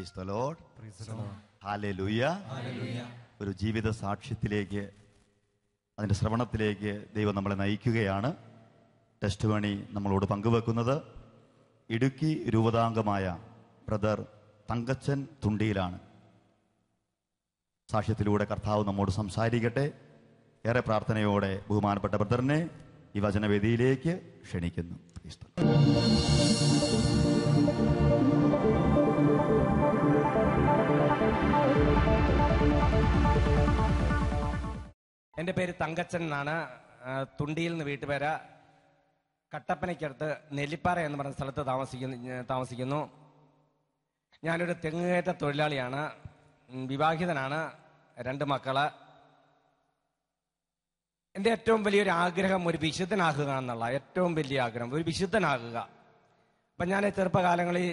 Praise the Lord. Hallelujah. ഒരു ജീവിത സാക്ഷ്യത്തിലേക്ക്, അതിൻ്റെ ശ്രവണത്തിലേക്ക് ദൈവം നമ്മളെ നയിക്കുകയാണ്. ടെസ്റ്റ് മണി നമ്മളോട് പങ്കുവെക്കുന്നത് ഇടുക്കി രൂപതാംഗമായ ബ്രദർ തങ്കച്ചൻ തുണ്ടിയിലാണ്. സാക്ഷ്യത്തിലൂടെ കർത്താവ് നമ്മോട് സംസാരിക്കട്ടെ. ഏറെ പ്രാർത്ഥനയോടെ ബഹുമാനപ്പെട്ട ബ്രദറിനെ ഈ വചനവേദിയിലേക്ക് ക്ഷണിക്കുന്നു. എൻ്റെ പേര് തങ്കച്ചൻ എന്നാണ്. തുണ്ടിയിൽ നിന്ന് വീട്ടുപേര. കട്ടപ്പനയ്ക്കടുത്ത് നെല്ലിപ്പാറ എന്ന് പറയുന്ന സ്ഥലത്ത് താമസിക്കുന്നു. ഞാനൊരു തെങ്ങുകയറ്റ തൊഴിലാളിയാണ്. വിവാഹിതനാണ്. 2 മക്കള്. എൻ്റെ ഏറ്റവും വലിയൊരു ആഗ്രഹം ഒരു വിശുദ്ധനാകുക എന്നുള്ള ഏറ്റവും വലിയ ആഗ്രഹം, ഒരു വിശുദ്ധനാകുക. അപ്പം ഞാൻ ചെറുപ്പകാലങ്ങളിൽ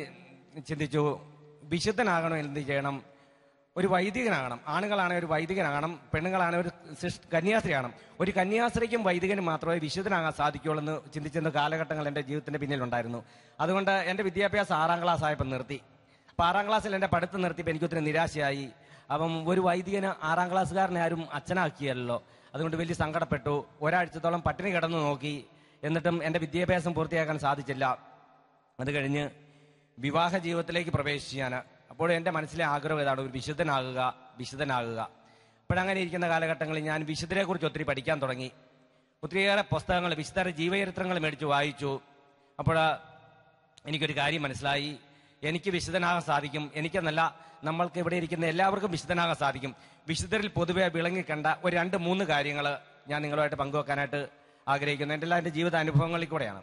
ചിന്തിച്ചു, വിശുദ്ധനാകണം എന്ത് ചെയ്യണം? ഒരു വൈദികനാകണം. ആണുങ്ങളാണെങ്കിൽ ഒരു വൈദികനാകണം, പെണ്ണുങ്ങളാണെങ്കിൽ ഒരു കന്യാസ്ത്രീയാകണം. ഒരു കന്യാസ്ത്രീക്കും വൈദികനും മാത്രമേ വിശുദ്ധനാകാൻ സാധിക്കുകയുള്ളൂ എന്ന് ചിന്തിച്ചിരുന്ന കാലഘട്ടങ്ങൾ എൻ്റെ ജീവിതത്തിൻ്റെ പിന്നിലുണ്ടായിരുന്നു. അതുകൊണ്ട് എൻ്റെ വിദ്യാഭ്യാസം 6ാം ക്ലാസ് ആയപ്പോൾ നിർത്തി. അപ്പോൾ 6ാം ക്ലാസ്സിൽ എൻ്റെ പഠിത്തം നിർത്തിയപ്പോൾ എനിക്കൊത്തിരി നിരാശയായി. അപ്പം ഒരു വൈദികന് 6ാം ക്ലാസ്സുകാരനെ ആരും അച്ഛനാക്കിയല്ലോ. അതുകൊണ്ട് വലിയ സങ്കടപ്പെട്ടു. ഒരാഴ്ചത്തോളം പട്ടിണി കിടന്നു നോക്കി. എന്നിട്ടും എൻ്റെ വിദ്യാഭ്യാസം പൂർത്തിയാക്കാൻ സാധിച്ചില്ല. അത് കഴിഞ്ഞ് വിവാഹ ജീവിതത്തിലേക്ക് പ്രവേശിച്ചു ഞാൻ. അപ്പോൾ എൻ്റെ മനസ്സിലെ ആഗ്രഹം ഏതാണ്? ഒരു വിശുദ്ധനാകുക. അപ്പോഴങ്ങനെ ഇരിക്കുന്ന കാലഘട്ടങ്ങളിൽ ഞാൻ വിശുദ്ധരെക്കുറിച്ച് ഒത്തിരി പഠിക്കാൻ തുടങ്ങി. ഒത്തിരിയേറെ പുസ്തകങ്ങൾ, വിശുദ്ധരുടെ ജീവചരിത്രങ്ങൾ മേടിച്ച് വായിച്ചു. അപ്പോൾ എനിക്കൊരു കാര്യം മനസ്സിലായി, എനിക്ക് വിശുദ്ധനാകാൻ സാധിക്കും. എനിക്കെന്നല്ല, നമ്മൾക്ക് ഇവിടെ ഇരിക്കുന്ന എല്ലാവർക്കും വിശുദ്ധനാകാൻ സാധിക്കും. വിശുദ്ധരിൽ പൊതുവെ വിളങ്ങിക്കണ്ട ഒരു 2-3 കാര്യങ്ങൾ ഞാൻ നിങ്ങളുമായിട്ട് പങ്കുവെക്കാനായിട്ട് ആഗ്രഹിക്കുന്നു. എൻ്റെ ജീവിതാനുഭവങ്ങളിൽ കൂടെയാണ്.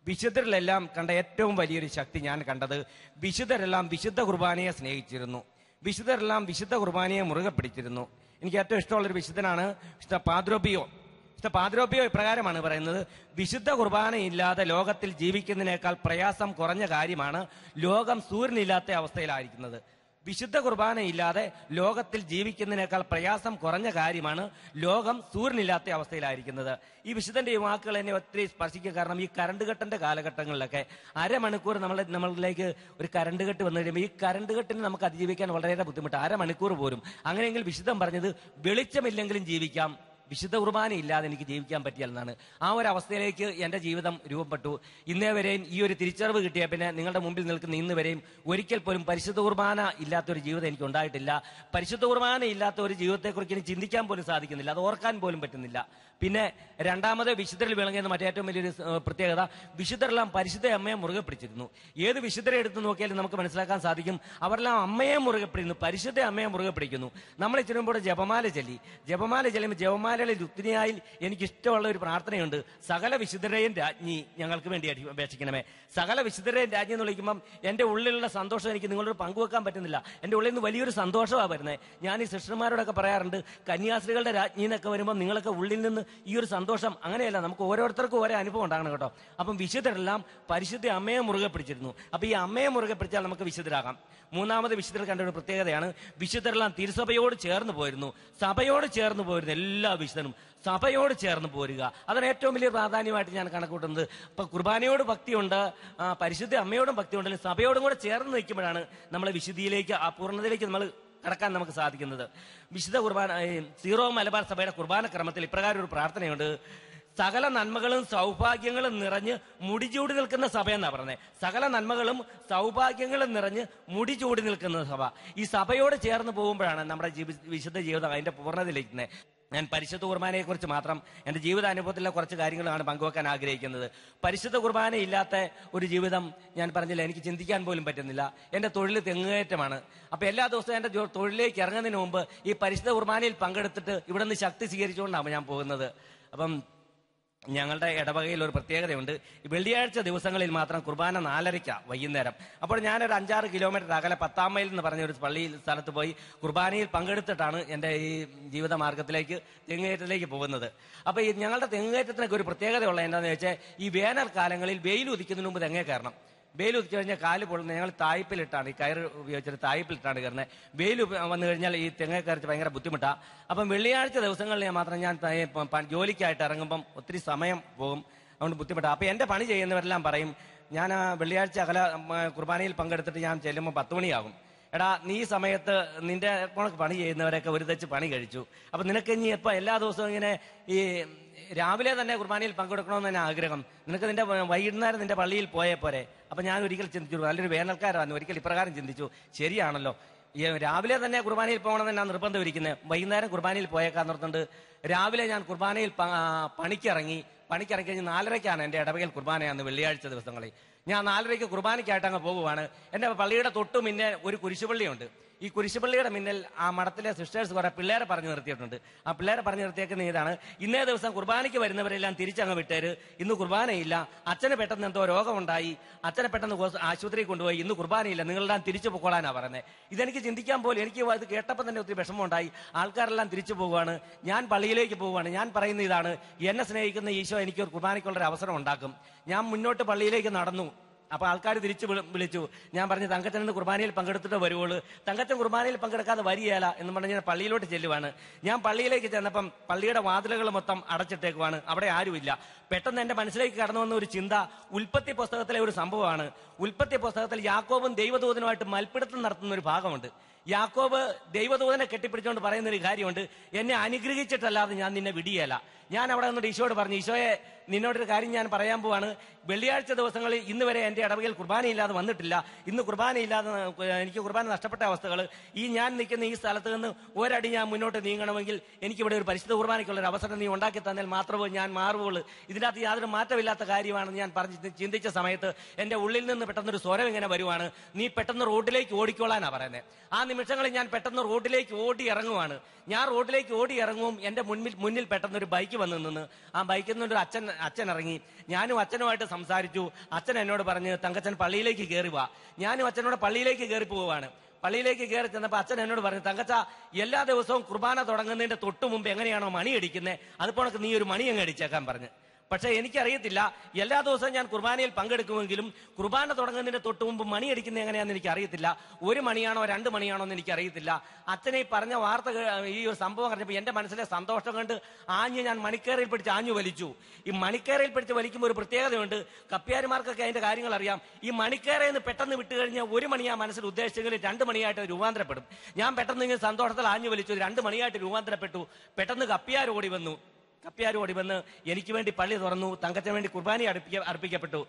വിശുദ്ധരിലെല്ലാം കണ്ട ഏറ്റവും വലിയൊരു ശക്തി ഞാൻ കണ്ടത്, വിശുദ്ധരെല്ലാം വിശുദ്ധ കുർബാനയെ സ്നേഹിച്ചിരുന്നു. വിശുദ്ധരെല്ലാം വിശുദ്ധ കുർബാനയെ മുറുകെ പിടിച്ചിരുന്നു. എനിക്ക് ഏറ്റവും ഇഷ്ടമുള്ളൊരു വിശുദ്ധനാണ് വിശുദ്ധ പാദ്രോപ്പിയോ. വിശുദ്ധ പാദ്രോപ്പിയോ ഇപ്രകാരമാണ് പറയുന്നത്: വിശുദ്ധ കുർബാനയില്ലാതെ ലോകത്തിൽ ജീവിക്കുന്നതിനേക്കാൾ പ്രയാസം കുറഞ്ഞ കാര്യമാണ് ലോകം സൂര്യനില്ലാത്ത അവസ്ഥയിലായിരിക്കുന്നത്. വിശുദ്ധ കുർബാനയില്ലാതെ ലോകത്തിൽ ജീവിക്കുന്നതിനേക്കാൾ പ്രയാസം കുറഞ്ഞ കാര്യമാണ് ലോകം സൂര്യനില്ലാത്ത അവസ്ഥയിലായിരിക്കുന്നത്. ഈ വിശുദ്ധന്റെ ഈ വാക്കുകൾ എന്നെ ഒത്തിരി സ്പർശിക്കുക. കാരണം ഈ കറണ്ട് കെട്ടിന്റെ കാലഘട്ടങ്ങളിലൊക്കെ അരമണിക്കൂർ നമ്മളിലേക്ക് ഒരു കറണ്ട് കെട്ട് വന്നു കഴിയുമ്പോൾ ഈ കറണ്ട് കെട്ടിന് നമുക്ക് അതിജീവിക്കാൻ വളരെയേറെ ബുദ്ധിമുട്ട്. അരമണിക്കൂർ പോലും. അങ്ങനെയെങ്കിൽ വിശുദ്ധം പറഞ്ഞത് വെളിച്ചമില്ലെങ്കിലും ജീവിക്കാം, വിശുദ്ധ കുർബാന ഇല്ലാതെ എനിക്ക് ജീവിക്കാൻ പറ്റിയെന്നാണ്. ആ ഒരു അവസ്ഥയിലേക്ക് എൻ്റെ ജീവിതം രൂപപ്പെട്ടു. ഇന്നേ വരെയും ഈ ഒരു തിരിച്ചറിവ് കിട്ടിയ പിന്നെ നിങ്ങളുടെ മുമ്പിൽ നിൽക്കുന്ന ഇന്ന് വരെയും ഒരിക്കൽ പോലും പരിശുദ്ധ കുർബാന ഇല്ലാത്തൊരു ജീവിതം എനിക്ക് ഉണ്ടായിട്ടില്ല. പരിശുദ്ധ കുർബാന ഇല്ലാത്ത ഒരു ജീവിതത്തെക്കുറിച്ച് എനിക്ക് ചിന്തിക്കാൻ പോലും സാധിക്കുന്നില്ല, അത് ഓർക്കാൻ പോലും പറ്റുന്നില്ല. പിന്നെ രണ്ടാമത് വിശുദ്ധരിൽ വിളങ്ങിയെന്ന് മറ്റേറ്റവും വലിയൊരു പ്രത്യേകത, വിശുദ്ധരെല്ലാം പരിശുദ്ധ അമ്മയെ മുറുകെ പിടിച്ചിരുന്നു. ഏത് വിശുദ്ധരെ എടുത്ത് നോക്കിയാലും നമുക്ക് മനസ്സിലാക്കാൻ സാധിക്കും, അവരെല്ലാം അമ്മയെ മുറുകെ പിടിക്കുന്നു, പരിശുദ്ധ അമ്മയെ മുറുകെ പിടിക്കുന്നു. നമ്മൾ ചെല്ലുമ്പോൾ ജപമാല ചെല്ലുമ്പോൾ ജപമാലയിലെ രുക്മിണിയായിൽ എനിക്കിഷ്ടമുള്ള ഒരു പ്രാർത്ഥനയുണ്ട്: സകല വിശുദ്ധരെയും രാജ്ഞി ഞങ്ങൾക്ക് വേണ്ടി അപേക്ഷിക്കണമേ. സകല വിശുദ്ധരെയും രാജ്ഞി എന്ന് വിളിക്കുമ്പം എൻ്റെ ഉള്ളിലുള്ള സന്തോഷം എനിക്ക് നിങ്ങളോട് പങ്കുവെക്കാൻ പറ്റുന്നില്ല. എൻ്റെ ഉള്ളിൽ നിന്ന് വലിയൊരു സന്തോഷമാണ് വരുന്നത്. ഞാൻ ഈ സിസ്റ്റർമാരോടൊക്കെ പറയാറുണ്ട്, കന്യാസ്ത്രീകളുടെ രാജ്ഞി എന്നൊക്കെ വരുമ്പോൾ നിങ്ങളൊക്കെ ഉള്ളിൽ നിന്ന് ഈ ഒരു സന്തോഷം, അങ്ങനെയല്ല, നമുക്ക് ഓരോരുത്തർക്കും ഓരോ അനുഭവം ഉണ്ടാകണം കേട്ടോ. അപ്പം വിശുദ്ധരെല്ലാം പരിശുദ്ധ അമ്മയെ മുറുകെ പിടിച്ചിരുന്നു. അപ്പം ഈ അമ്മയെ മുറുകെ പിടിച്ചാൽ നമുക്ക് വിശുദ്ധരാകാം. മൂന്നാമത് വിശുദ്ധർ കണ്ട ഒരു പ്രത്യേകതയാണ്, വിശുദ്ധരെല്ലാം തിരുസഭയോട് ചേർന്ന് പോയിരുന്നു. സഭയോട് ചേർന്ന് പോയിരുന്നു. എല്ലാ വിശുദ്ധനും സഭയോട് ചേർന്ന് പോരുക, അതാണ് ഏറ്റവും വലിയ പ്രാധാന്യമായിട്ട് ഞാൻ കണക്കൂട്ടുന്നത്. ഇപ്പൊ കുർബാനയോട് ഭക്തിയുണ്ട്, പരിശുദ്ധ അമ്മയോടും ഭക്തിയുണ്ട്, സഭയോടും കൂടെ ചേർന്ന് നിൽക്കുമ്പോഴാണ് നമ്മളെ വിശുദ്ധിയിലേക്ക്, ആ പൂർണ്ണതയിലേക്ക് നമ്മൾ കടക്കാൻ നമുക്ക് സാധിക്കുന്നത്. വിശുദ്ധ കുർബാന, സീറോ മലബാർ സഭയുടെ കുർബാന ക്രമത്തിൽ ഇപ്രകാരം ഒരു പ്രാർത്ഥനയുണ്ട്: സകല നന്മകളും സൗഭാഗ്യങ്ങളും നിറഞ്ഞ് മുടിചൂടി നിൽക്കുന്ന സഭ എന്നാ പറഞ്ഞത്. സകല നന്മകളും സൗഭാഗ്യങ്ങളും നിറഞ്ഞ് മുടിചൂടി നിൽക്കുന്ന സഭ. ഈ സഭയോട് ചേർന്ന് പോകുമ്പോഴാണ് നമ്മുടെ വിശുദ്ധ ജീവിതം അതിന്റെ പൂർണ്ണതയിലേക്ക്. ഞാൻ പരിശുദ്ധ കുർബാനയെക്കുറിച്ച് മാത്രം എൻ്റെ ജീവിതാനുഭവത്തിലെ കുറച്ച് കാര്യങ്ങളാണ് പങ്കുവെക്കാൻ ആഗ്രഹിക്കുന്നത്. പരിശുദ്ധ കുർബാന ഇല്ലാത്ത ഒരു ജീവിതം ഞാൻ പറഞ്ഞില്ല, എനിക്ക് ചിന്തിക്കാൻ പോലും പറ്റുന്നില്ല. എൻ്റെ തൊഴിൽ തെങ്ങുകയറ്റമാണ്. അപ്പോൾ എല്ലാ ദിവസവും എൻ്റെ തൊഴിലേക്ക് ഇറങ്ങുന്നതിന് മുമ്പ് ഈ പരിശുദ്ധ കുർബാനയിൽ പങ്കെടുത്തിട്ട് ഇവിടെ നിന്ന് ശക്തി സ്വീകരിച്ചുകൊണ്ടാണ് ഞാൻ പോകുന്നത്. അപ്പം ഞങ്ങളുടെ ഇടവകയിൽ ഒരു പ്രത്യേകതയുണ്ട്. വെള്ളിയാഴ്ച ദിവസങ്ങളിൽ മാത്രം കുർബാന 4:30 വൈകുന്നേരം. അപ്പോൾ ഞാനൊരു 5-6 കിലോമീറ്റർ അകലെ 10 മൈൽ എന്ന് പറഞ്ഞ ഒരു സ്ഥലത്ത് പോയി കുർബാനയിൽ പങ്കെടുത്തിട്ടാണ് എൻ്റെ ഈ ജീവിതമാർഗത്തിലേക്ക്, തെങ്ങുകയറ്റത്തിലേക്ക് പോകുന്നത്. അപ്പോൾ ഈ ഞങ്ങളുടെ തെങ്ങുകയറ്റത്തിനൊക്കെ ഒരു പ്രത്യേകതയുള്ള എന്താണെന്ന് വെച്ചാൽ, ഈ വേനൽക്കാലങ്ങളിൽ വെയിൽ ഉദിക്കുന്നതിന് മുമ്പ് തെങ്ങേ കയറണം. വെയിൽ ഉദിച്ചു കഴിഞ്ഞാൽ കാല് പൊള്ളുന്നത്. ഞങ്ങൾ തായ്പിലിട്ടാണ്, ഈ കയറ് ഉപയോഗിച്ചിട്ട് തായ്പിലിട്ടാണ് കയറുന്നത്. വെയിൽ വന്നു കഴിഞ്ഞാൽ ഈ തെങ്ങ കയറിച്ച് ഭയങ്കര ബുദ്ധിമുട്ടാണ്. അപ്പം വെള്ളിയാഴ്ച ദിവസങ്ങളിൽ മാത്രം ഞാൻ ജോലിക്കായിട്ട് ഇറങ്ങുമ്പം ഒത്തിരി സമയം പോകും, അതുകൊണ്ട് ബുദ്ധിമുട്ടാണ്. അപ്പം എൻ്റെ പണി ചെയ്യുന്നവരെല്ലാം പറയും, ഞാൻ വെള്ളിയാഴ്ച കുർബാനയിൽ പങ്കെടുത്തിട്ട് ഞാൻ ചെല്ലുമ്പോൾ 10 മണിയാകും. എടാ നീ സമയത്ത് നിന്റെ പണി ചെയ്യുന്നവരൊക്കെ ഒരു തെച്ച് പണി കഴിച്ചു. അപ്പൊ നിനക്ക് ഇനി എപ്പോ എല്ലാ ദിവസവും ഇങ്ങനെ ഈ രാവിലെ തന്നെ കുർബാനയിൽ പങ്കെടുക്കണമെന്ന് തന്നെ ആഗ്രഹം, നിനക്ക് നിന്റെ വൈകുന്നേരം നിന്റെ പള്ളിയിൽ പോയേ പോരെ. അപ്പൊ ഞാൻ ഒരിക്കൽ ചിന്തിച്ചു, നല്ലൊരു വേനൽക്കാരാണ്, ഒരിക്കൽ ഇപ്രകാരം ചിന്തിച്ചു, ശരിയാണല്ലോ, രാവിലെ തന്നെ കുർബാനയിൽ പോകണമെന്ന് ഞാൻ നിർബന്ധം ഇരിക്കുന്നത്, വൈകുന്നേരം കുർബാനയിൽ പോയേക്കാൻ നിർത്തുന്നുണ്ട്. രാവിലെ ഞാൻ കുർബാനയിൽ പണിക്കിറങ്ങി കഴിഞ്ഞ് 4:30 എൻ്റെ ഇടവകയിൽ കുർബാനയാണ് വെള്ളിയാഴ്ച ദിവസങ്ങളിൽ. ഞാൻ 4:30 കുർബാനയ്ക്കായിട്ട് അങ്ങ് പോകുവാണ്. എൻ്റെ പള്ളിയുടെ തൊട്ടു മുന്നേ ഒരു കുരിശുപള്ളിയുണ്ട്. ഈ കുരിശുപള്ളിയുടെ മുന്നിൽ ആ മഠത്തിലെ സിസ്റ്റേഴ്സ് കുറെ പിള്ളേരെ പറഞ്ഞു നിർത്തിയിട്ടുണ്ട്. ആ പിള്ളേരെ പറഞ്ഞു നിർത്തിയേക്കുന്ന ഇതാണ്, ഇന്നേ ദിവസം കുർബാനയ്ക്ക് വരുന്നവരെല്ലാം തിരിച്ചങ്ങ് വിട്ടേര്, ഇന്ന് കുർബാനയില്ല, അച്ഛന് പെട്ടെന്ന് എന്തോ രോഗമുണ്ടായി, അച്ഛനെ പെട്ടെന്ന് ആശുപത്രിയിൽ കൊണ്ടുപോയി, ഇന്ന് കുർബാനയില്ല, നിങ്ങളെല്ലാം തിരിച്ചു പൊക്കോളാനാ പറയുന്നത്. ഇതെനിക്ക് ചിന്തിക്കാൻ പോലും, എനിക്ക് അത് കേട്ടപ്പോൾ തന്നെ ഒത്തിരി വിഷമമുണ്ടായി. ആൾക്കാരെല്ലാം തിരിച്ചു പോവുകയാണ്, ഞാൻ പള്ളിയിലേക്ക് പോവുകയാണ്. ഞാൻ പറയുന്ന ഇതാണ്, എന്നെ സ്നേഹിക്കുന്ന ഈശോ എനിക്ക് ഒരു കുർബാനയ്ക്കുള്ളൊരു അവസരം ഉണ്ടാക്കും. ഞാൻ മുന്നോട്ട് പള്ളിയിലേക്ക് നടന്നു. അപ്പൊ ആൾക്കാർ തിരിച്ചു വിളിച്ചു. ഞാൻ പറഞ്ഞു, തങ്കച്ചൻ കുർബാനയിൽ പങ്കെടുത്തിട്ട് വരുവുള്ളൂ. തങ്കച്ചൻ കുർബാനയിൽ പങ്കെടുക്കാതെ വരികയില്ല എന്ന് പറഞ്ഞ് ഞാൻ പള്ളിയിലോട്ട് ചെല്ലുവാണ്. ഞാൻ പള്ളിയിലേക്ക് ചെന്നപ്പം പള്ളിയുടെ വാതിലുകൾ മൊത്തം അടച്ചിട്ടേക്കുവാണ്, അവിടെ ആരുമില്ല. പെട്ടെന്ന് എന്റെ മനസ്സിലേക്ക് കടന്നു വന്ന ഒരു ചിന്ത ഉൽപ്പത്തി പുസ്തകത്തിലെ ഒരു സംഭവമാണ്. ഉൽപ്പത്തി പുസ്തകത്തിൽ യാക്കോബും ദൈവദൂതനുമായിട്ട് മൽപ്പിടുത്തം നടത്തുന്ന ഒരു ഭാഗമുണ്ട്. യാക്കോബ് ദൈവദൂതനെ കെട്ടിപ്പിടിച്ചുകൊണ്ട് പറയുന്ന ഒരു കാര്യമുണ്ട്, എന്നെ അനുഗ്രഹിച്ചിട്ടല്ലാതെ ഞാൻ നിന്നെ വിടിയല്ല. ഞാൻ അവിടെ നിന്നോട് ഈശോയോട് പറഞ്ഞു, ഈശോയെ നിന്നോടൊരു കാര്യം ഞാൻ പറയാൻ പോവാണ്. വെള്ളിയാഴ്ച ദിവസങ്ങളിൽ ഇന്ന് വരെ എൻ്റെ ഇടവകയിൽ കുർബാനയില്ലാതെ വന്നിട്ടില്ല. ഇന്ന് കുർബാനയില്ലാതെ എനിക്ക് കുർബാന നഷ്ടപ്പെട്ട അവസ്ഥകൾ, ഈ ഞാൻ നിൽക്കുന്ന ഈ സ്ഥലത്ത് നിന്ന് ഒരടി ഞാൻ മുന്നോട്ട് നീങ്ങണമെങ്കിൽ എനിക്കിവിടെ ഒരു പരിശുദ്ധ കുർബാനയ്ക്കുള്ളൊരു അവസരം നീ ഉണ്ടാക്കി തന്നാൽ മാത്രമേ ഞാൻ മാറുകയുള്ളൂ. ഇതിനകത്ത് യാതൊരു മാറ്റമില്ലാത്ത കാര്യമാണെന്ന് ഞാൻ പറഞ്ഞ് ചിന്തിച്ച സമയത്ത് എൻ്റെ ഉള്ളിൽ നിന്ന് പെട്ടെന്നൊരു സ്വരം ഇങ്ങനെ വരുവാണ്, നീ പെട്ടെന്ന് റോഡിലേക്ക് ഓടിക്കോളാനാ പറയുന്നത്. ആ നിമിഷങ്ങളിൽ ഞാൻ പെട്ടെന്ന് റോഡിലേക്ക് ഓടി ഇറങ്ങുവാണ്. ഞാൻ റോഡിലേക്ക് ഓടി ഇറങ്ങും, എൻ്റെ മുന്നിൽ പെട്ടെന്നൊരു ബൈക്ക് വന്ന് നിന്ന്, ആ ബൈക്കിൽ നിന്നൊരു അച്ഛൻ ഇറങ്ങി. ഞാനും അച്ഛനുമായിട്ട് സംസാരിച്ചു. അച്ഛൻ എന്നോട് പറഞ്ഞ്, തങ്കച്ചൻ പള്ളിയിലേക്ക് കയറി വാ. ഞാനും അച്ഛനോട് പള്ളിയിലേക്ക് കയറി പോവാണ്. പള്ളിയിലേക്ക് കയറി ചെന്നപ്പോൾ അച്ഛൻ എന്നോട് പറഞ്ഞു, തങ്കച്ച എല്ലാ ദിവസവും കുർബാന തുടങ്ങുന്നതിന്റെ തൊട്ടു മുമ്പ് എങ്ങനെയാണോ മണി അടിക്കുന്നത്, അതുപോലെ നീ ഒരു മണി അങ്ങ് അടിച്ചേക്കാൻ പറഞ്ഞു. പക്ഷെ എനിക്കറിയത്തില്ല, എല്ലാ ദിവസവും ഞാൻ കുർബാനയിൽ പങ്കെടുക്കുമെങ്കിലും കുർബാന തുടങ്ങുന്നതിന്റെ തൊട്ട് മുമ്പ് മണി അടിക്കുന്നത് എങ്ങനെയാണെന്ന് എനിക്ക് അറിയത്തില്ല. 1 മണിയാണോ 2 മണിയാണോ എന്ന് എനിക്കറിയത്തില്ല. അച്ഛനെ ഈ പറഞ്ഞ വാർത്ത, ഈ ഒരു സംഭവം അറിഞ്ഞപ്പോൾ എന്റെ മനസ്സിലെ സന്തോഷം കണ്ട് ഞാൻ മണിക്കേറയിൽ പിടിച്ച് ആഞ്ഞു വലിച്ചു. ഈ മണിക്കേറയിൽ പിടിച്ച് വലിക്കുമ്പോൾ ഒരു പ്രത്യേകതയുണ്ട്, കപ്പ്യാരിമാർക്കൊക്കെ അതിന്റെ കാര്യങ്ങൾ അറിയാം. ഈ മണിക്കേറയിൽ നിന്ന് പെട്ടെന്ന് വിട്ട് കഴിഞ്ഞാൽ 1 മണിയാ മനസ്സിൽ ഉദ്ദേശിച്ചെങ്കിൽ 2 മണിയായിട്ട് രൂപാന്തരപ്പെടും. ഞാൻ പെട്ടെന്ന് ഇങ്ങനെ സന്തോഷത്തിൽ ആഞ്ഞു വലിച്ചു, 2 മണിയായിട്ട് രൂപാന്തരപ്പെട്ടു. പെട്ടെന്ന് കപ്പ്യാർ ഓടി വന്നു. എനിക്ക് വേണ്ടി പള്ളി തുറന്നു. തങ്കച്ചന് വേണ്ടി കുർബാന അർപ്പിക്കപ്പെട്ടു.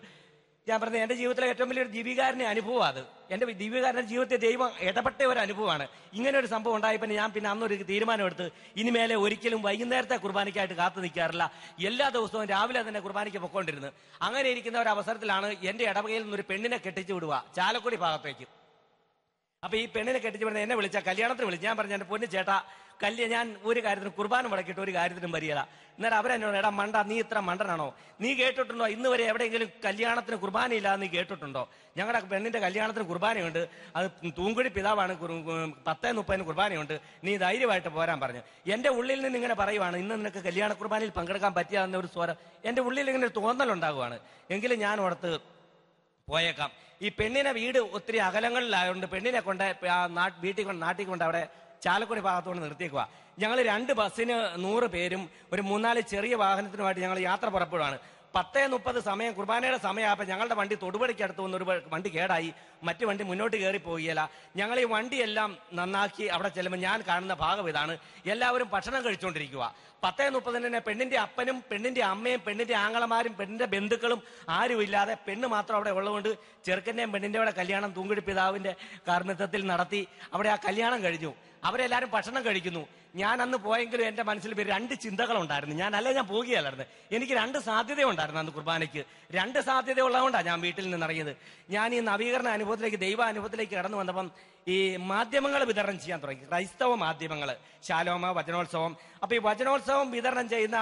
ഞാൻ പറഞ്ഞത് എന്റെ ജീവിതത്തിലെ ഏറ്റവും വലിയൊരു ദീപികാരന്റെ അനുഭവം. അത് എന്റെ ദീപികാരന്റെ ജീവിതത്തെ ദൈവം ഇടപെട്ട ഒരു അനുഭവമാണ്. ഇങ്ങനെ ഒരു സംഭവം ഉണ്ടായപ്പോൾ ഞാൻ പിന്നെ അന്നൊരു തീരുമാനമെടുത്ത്, ഇനിമേലെ ഒരിക്കലും വൈകുന്നേരത്തെ കുർബാനയ്ക്കായിട്ട് കാത്തു നിൽക്കാറില്ല. എല്ലാ ദിവസവും രാവിലെ തന്നെ കുർബാനയ്ക്ക് പൊക്കോണ്ടിരുന്നു. അങ്ങനെ ഇരിക്കുന്ന ഒരു അവസരത്തിലാണ് എന്റെ ഇടവകയിൽ നിന്നൊരു പെണ്ണിനെ കെട്ടിച്ചു വിടുക ചാലക്കുടി ഭാഗത്തേക്ക്. അപ്പൊ ഈ പെണ്ണിനെ കെട്ടിച്ചു വിടുന്ന എന്നെ വിളിച്ച കല്യാണത്തിന് വിളിച്ചു. ഞാൻ പറഞ്ഞു, എന്റെ പൊന്നു ചേട്ടാ, ഞാൻ ഒരു കാര്യത്തിന് കുർബാന മുടക്കിയിട്ട് ഒരു കാര്യത്തിനും വരികയില്ല. എന്നാലും അവരെന്നോട്, എടാ മണ്ട, നീ ഇത്ര മണ്ടനാണോ? നീ കേട്ടിട്ടുണ്ടോ ഇന്ന് വരെ എവിടെയെങ്കിലും കല്യാണത്തിന് കുർബാനയില്ലാതെ നീ കേട്ടിട്ടുണ്ടോ? ഞങ്ങളുടെ പെണ്ണിന്റെ കല്യാണത്തിന് കുർബാനയുണ്ട്, അത് തൂങ്കുഴി പിതാവാണ്, 10:30 കുർബാനയുണ്ട്, നീ ധൈര്യമായിട്ട് പോരാൻ പറഞ്ഞു. എന്റെ ഉള്ളിൽ നിന്ന് ഇങ്ങനെ പറയുവാണ്, ഇന്ന് നിനക്ക് കല്യാണ കുർബാനയിൽ പങ്കെടുക്കാൻ പറ്റിയാതെന്ന ഒരു സ്വരം എന്റെ ഉള്ളിൽ ഇങ്ങനെ ഒരു തോന്നലുണ്ടാകുവാണ്. എങ്കിലും ഞാൻ ഓർത്ത് പോയേക്കാം. ഈ പെണ്ണിനെ വീട് ഒത്തിരി അകലങ്ങളിലായതുകൊണ്ട് പെണ്ണിനെ കൊണ്ട് നാട്ടിൽ കൊണ്ട് അവിടെ ചാലക്കുടി ഭാഗത്തോട് നിർത്തിയേക്കുക. ഞങ്ങൾ 2 ബസ്സിന് 100 പേരും ഒരു 3-4 ചെറിയ വാഹനത്തിനുമായിട്ട് ഞങ്ങൾ യാത്ര പുറപ്പെടുകയാണ്. 10:30 സമയം, കുർബാനയുടെ സമയമായപ്പോൾ ഞങ്ങളുടെ വണ്ടി തൊടുപടിക്ക് അടുത്ത് വന്നൊരു വണ്ടി കേടായി. മറ്റു വണ്ടി മുന്നോട്ട് കയറി പോവുകയില്ല. ഞങ്ങൾ ഈ വണ്ടിയെല്ലാം നന്നാക്കി അവിടെ ചെല്ലുമ്പോൾ ഞാൻ കാണുന്ന ഭാഗം ഇതാണ്. എല്ലാവരും ഭക്ഷണം കഴിച്ചുകൊണ്ടിരിക്കുക. 10:30 പെണ്ണിന്റെ അപ്പനും പെണ്ണിന്റെ അമ്മയും പെണ്ണിന്റെ ആങ്ങളമാരും പെണ്ണിന്റെ ബന്ധുക്കളും ആരുമില്ലാതെ പെണ്ണ് മാത്രം അവിടെ ഉള്ളതുകൊണ്ട് ചെറുക്കന്റെയും പെണ്ണിന്റെ അവിടെ കല്യാണം തൂങ്കുഴി പിതാവിന്റെ കാർമ്മിത്വത്തിൽ നടത്തി. അവിടെ ആ കല്യാണം കഴിഞ്ഞു. അവരെല്ലാവരും ഭക്ഷണം കഴിക്കുന്നു. ഞാൻ അന്ന് പോയെങ്കിലും എന്റെ മനസ്സിൽ 2 ചിന്തകളുണ്ടായിരുന്നു. ഞാൻ പോകുകയല്ലായിരുന്നു. എനിക്ക് 2 സാധ്യതയുണ്ടായിരുന്നു അന്ന് കുർബാനയ്ക്ക്. 2 സാധ്യത ഉള്ളതുകൊണ്ടാണ് ഞാൻ വീട്ടിൽ നിന്ന് ഇറങ്ങിയത്. ഞാൻ ഈ നവീകരണ അനുഭവത്തിലേക്ക്, ദൈവ അനുഭവത്തിലേക്ക് കടന്നു വന്നപ്പം ഈ മാധ്യമങ്ങൾ വിതരണം ചെയ്യാൻ തുടങ്ങി. ക്രൈസ്തവ മാധ്യമങ്ങൾ, ശാലോമ, വചനോത്സവം. അപ്പൊ ഈ വചനോത്സവം വിതരണം ചെയ്യുന്ന